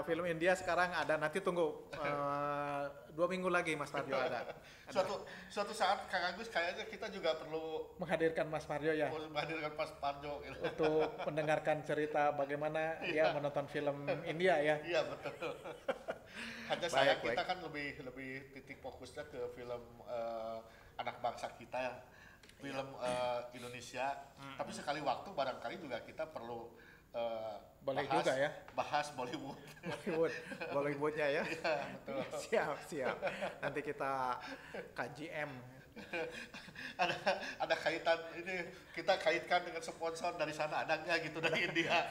Film India sekarang ada, nanti tunggu 2 minggu lagi Mas Parjo ada. Suatu saat Kang Agus kayaknya kita juga perlu Menghadirkan Mas Parjo ya. menghadirkan Mas Parjo gitu. Untuk mendengarkan cerita bagaimana dia menonton film India ya. Iya betul. Hanya Baik, saya baik. kita kan lebih titik fokusnya ke film anak bangsa kita ya, film Indonesia. Tapi sekali waktu barangkali juga kita perlu Boleh juga ya. bahas Bollywood. Bollywoodnya ya. Iya betul. Siap. Nanti kita KJM. ada kaitan ini, kita kaitkan dengan sponsor dari sana ada nggak gitu dari India,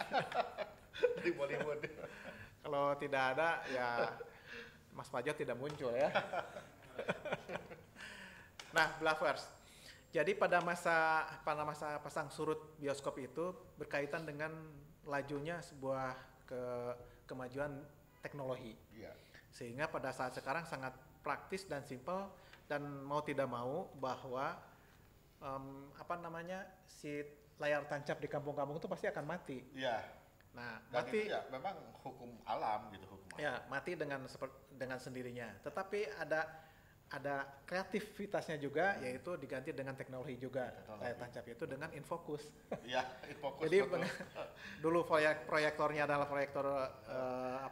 dari Bollywood. Kalau tidak ada ya Mas Pajo tidak muncul ya. Nah, Blavers. Jadi pada masa pasang surut bioskop itu berkaitan dengan lajunya sebuah kemajuan teknologi. Iya. Sehingga pada saat sekarang sangat praktis dan simpel, dan mau tidak mau bahwa si layar tancap di kampung-kampung itu pasti akan mati. Iya. Nah, Dan mati itu ya memang hukum alam gitu, hukum alam. ya mati dengan sendirinya. Tetapi ada kreativitasnya juga, yaitu diganti dengan teknologi juga. Teknologi. Layar tancap itu dengan infocus. Iya, fokus. Jadi betul. dulu proyektornya adalah proyektor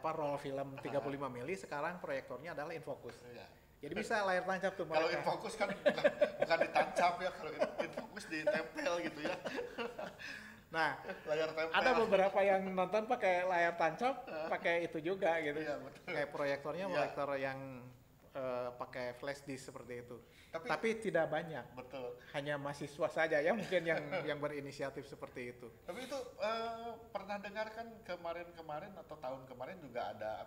roll film 35 mili, sekarang proyektornya adalah infocus. Iya. Jadi bisa layar tancap tuh Kalau mereka. infokus kan bukan ditancap ya, kalau infokus ditempel gitu ya. Nah, Layar tempel. ada beberapa yang nonton pakai layar tancap, pakai itu juga gitu. Iya, betul. Kayak proyektornya Iya. proyektor yang pakai flash disk seperti itu. Tapi- Tapi tidak banyak. Betul. Hanya mahasiswa saja ya mungkin yang berinisiatif seperti itu. Tapi itu pernah dengar kan kemarin atau tahun kemarin juga ada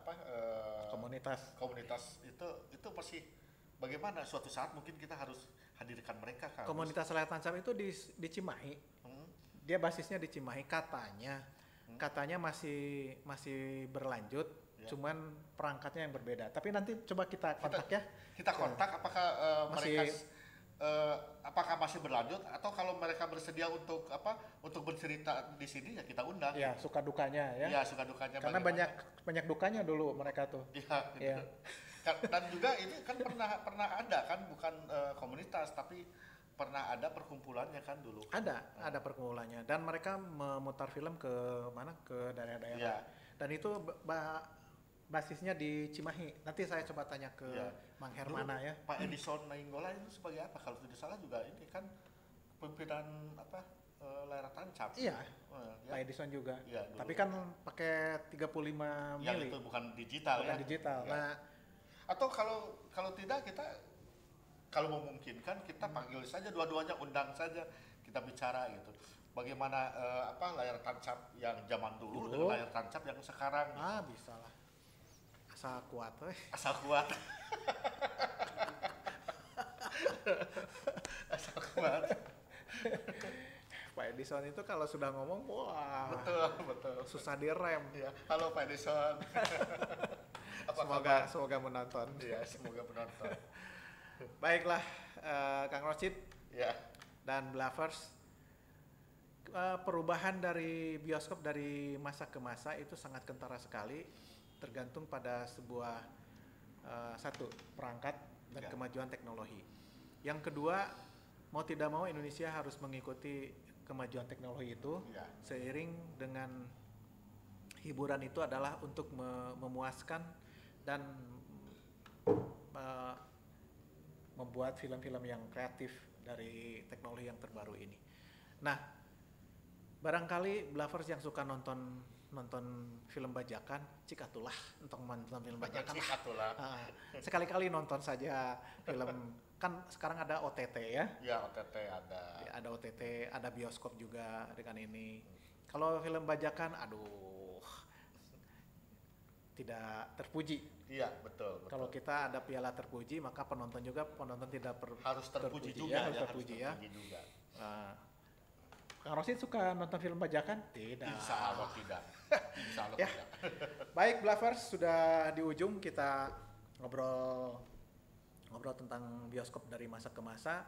komunitas itu masih bagaimana, suatu saat mungkin kita harus hadirkan mereka kan. Komunitas layar tancap itu di Cimahi. Dia basisnya di Cimahi katanya masih berlanjut, Ya. cuman perangkatnya yang berbeda. Tapi nanti coba kita kontak ya. Kita kontak apakah Masih- mereka apakah masih berlanjut, atau kalau mereka bersedia untuk bercerita di sini ya kita undang. Ya, suka dukanya ya. Iya, suka dukanya Karena bagaimana. banyak dukanya dulu mereka tuh. Iya, gitu. Iya. Dan juga ini kan pernah ada kan, bukan komunitas tapi pernah ada perkumpulannya kan dulu. Ada perkumpulannya, dan mereka memutar film ke mana, ke daerah-daerah. Iya. Dan itu basisnya di Cimahi. Nanti saya coba tanya ke Iya. Mang Hermana Dulu ya. Pak Edison Nainggolan itu sebagai apa? Kalau tidak salah juga ini kan pimpinan layar tancap. Iya. Ya. Pak Edison juga. Iya, dulu. Tapi kan pakai 35 Yang mili. itu bukan digital Bukan ya. digital. Iya. Nah, Atau kalau tidak, kita kalau memungkinkan kita panggil saja dua-duanya, undang saja, kita bicara gitu. Bagaimana layar tancap yang zaman dulu Dulu. dengan layar tancap yang sekarang bisa lah. Asal kuat weh. asal kuat. Asal kuat. Pak Edison itu kalau sudah ngomong, wah, Betul. susah direm. Ya, halo Pak Edison. Apa kabar? Semoga menonton. Ya, semoga penonton. Baiklah, Kang Rosid Ya, dan Blavers, perubahan dari bioskop dari masa ke masa itu sangat kentara sekali, tergantung pada sebuah satu perangkat dan Ya. kemajuan teknologi. Yang kedua, mau tidak mau Indonesia harus mengikuti kemajuan teknologi itu, ya. seiring dengan hiburan itu adalah untuk memuaskan dan membuat film-film yang kreatif dari teknologi yang terbaru ini. Nah, barangkali Blavers yang suka nonton film bajakan, cikatulah untuk menonton film bajakan lah. Atulah. Sekali-kali nonton saja film, kan sekarang ada OTT ya. Ya, OTT ada. Ada OTT, ada bioskop juga dengan ini. Kalau film bajakan, aduh, tidak terpuji. Iya, betul. Kalau kita ada piala terpuji, maka penonton tidak harus terpuji juga ya, harus terpuji ya. juga. Kang Rosid suka nonton film bajakan? Tidak. Insya Allah tidak. Insya Allah Ya. tidak. Baik, Blavers, sudah di ujung kita ngobrol tentang bioskop dari masa ke masa,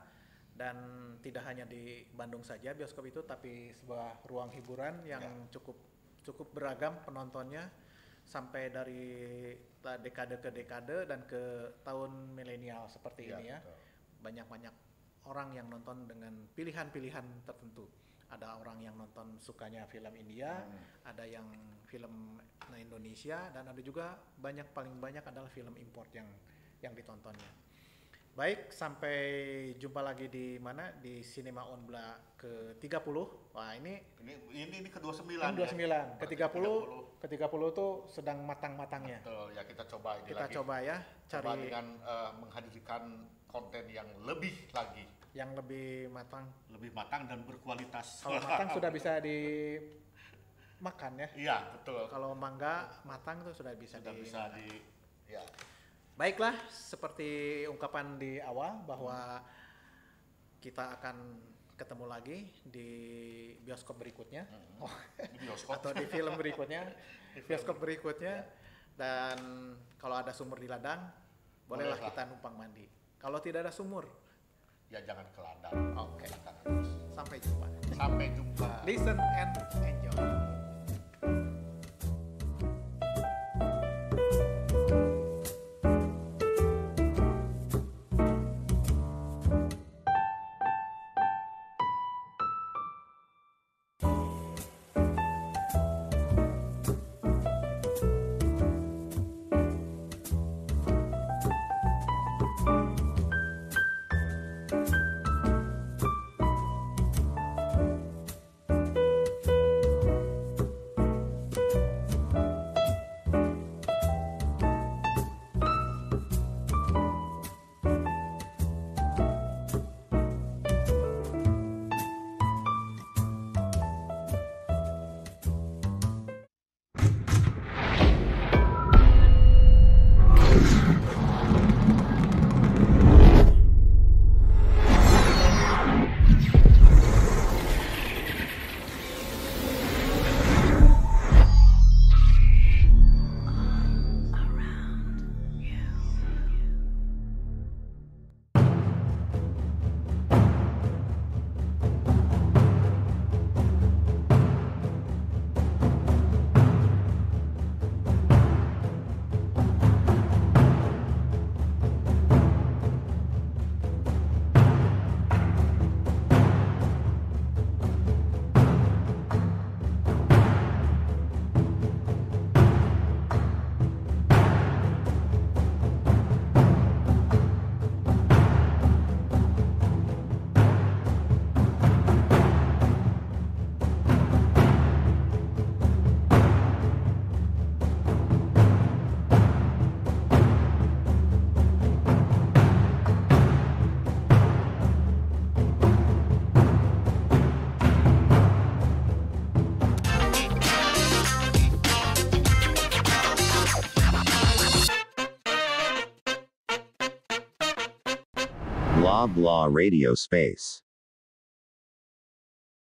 dan tidak hanya di Bandung saja bioskop itu, tapi sebuah ruang hiburan yang cukup beragam penontonnya, sampai dari dekade ke dekade dan ke tahun milenial seperti ini ya. Betul. Banyak orang yang nonton dengan pilihan-pilihan tertentu. Ada orang yang nonton sukanya film India, ada yang film Indonesia, dan ada juga paling banyak adalah film import yang ditontonnya. Baik, sampai jumpa lagi di mana? Di Cinema Onbla ke-30. Wah, ini ke-29. Ke-29. Ke-30 tuh sedang matang-matangnya. Betul, ya kita coba ini Kita lagi. coba ya, Coba dengan menghadirkan konten yang lebih lagi. yang lebih matang. Lebih matang dan berkualitas. Kalau matang sudah bisa dimakan ya. Iya, betul. Kalau mangga matang itu sudah bisa ya. Baiklah, seperti ungkapan di awal bahwa kita akan ketemu lagi di bioskop berikutnya. Di bioskop. Atau di film berikutnya, bioskop berikutnya. Dan kalau ada sumur di ladang, bolehlah kita numpang mandi. Kalau tidak ada sumur, ya jangan ke ladang. Oke. Silakan terus. Sampai jumpa. Sampai jumpa. Listen and enjoy. Blah blah radio space.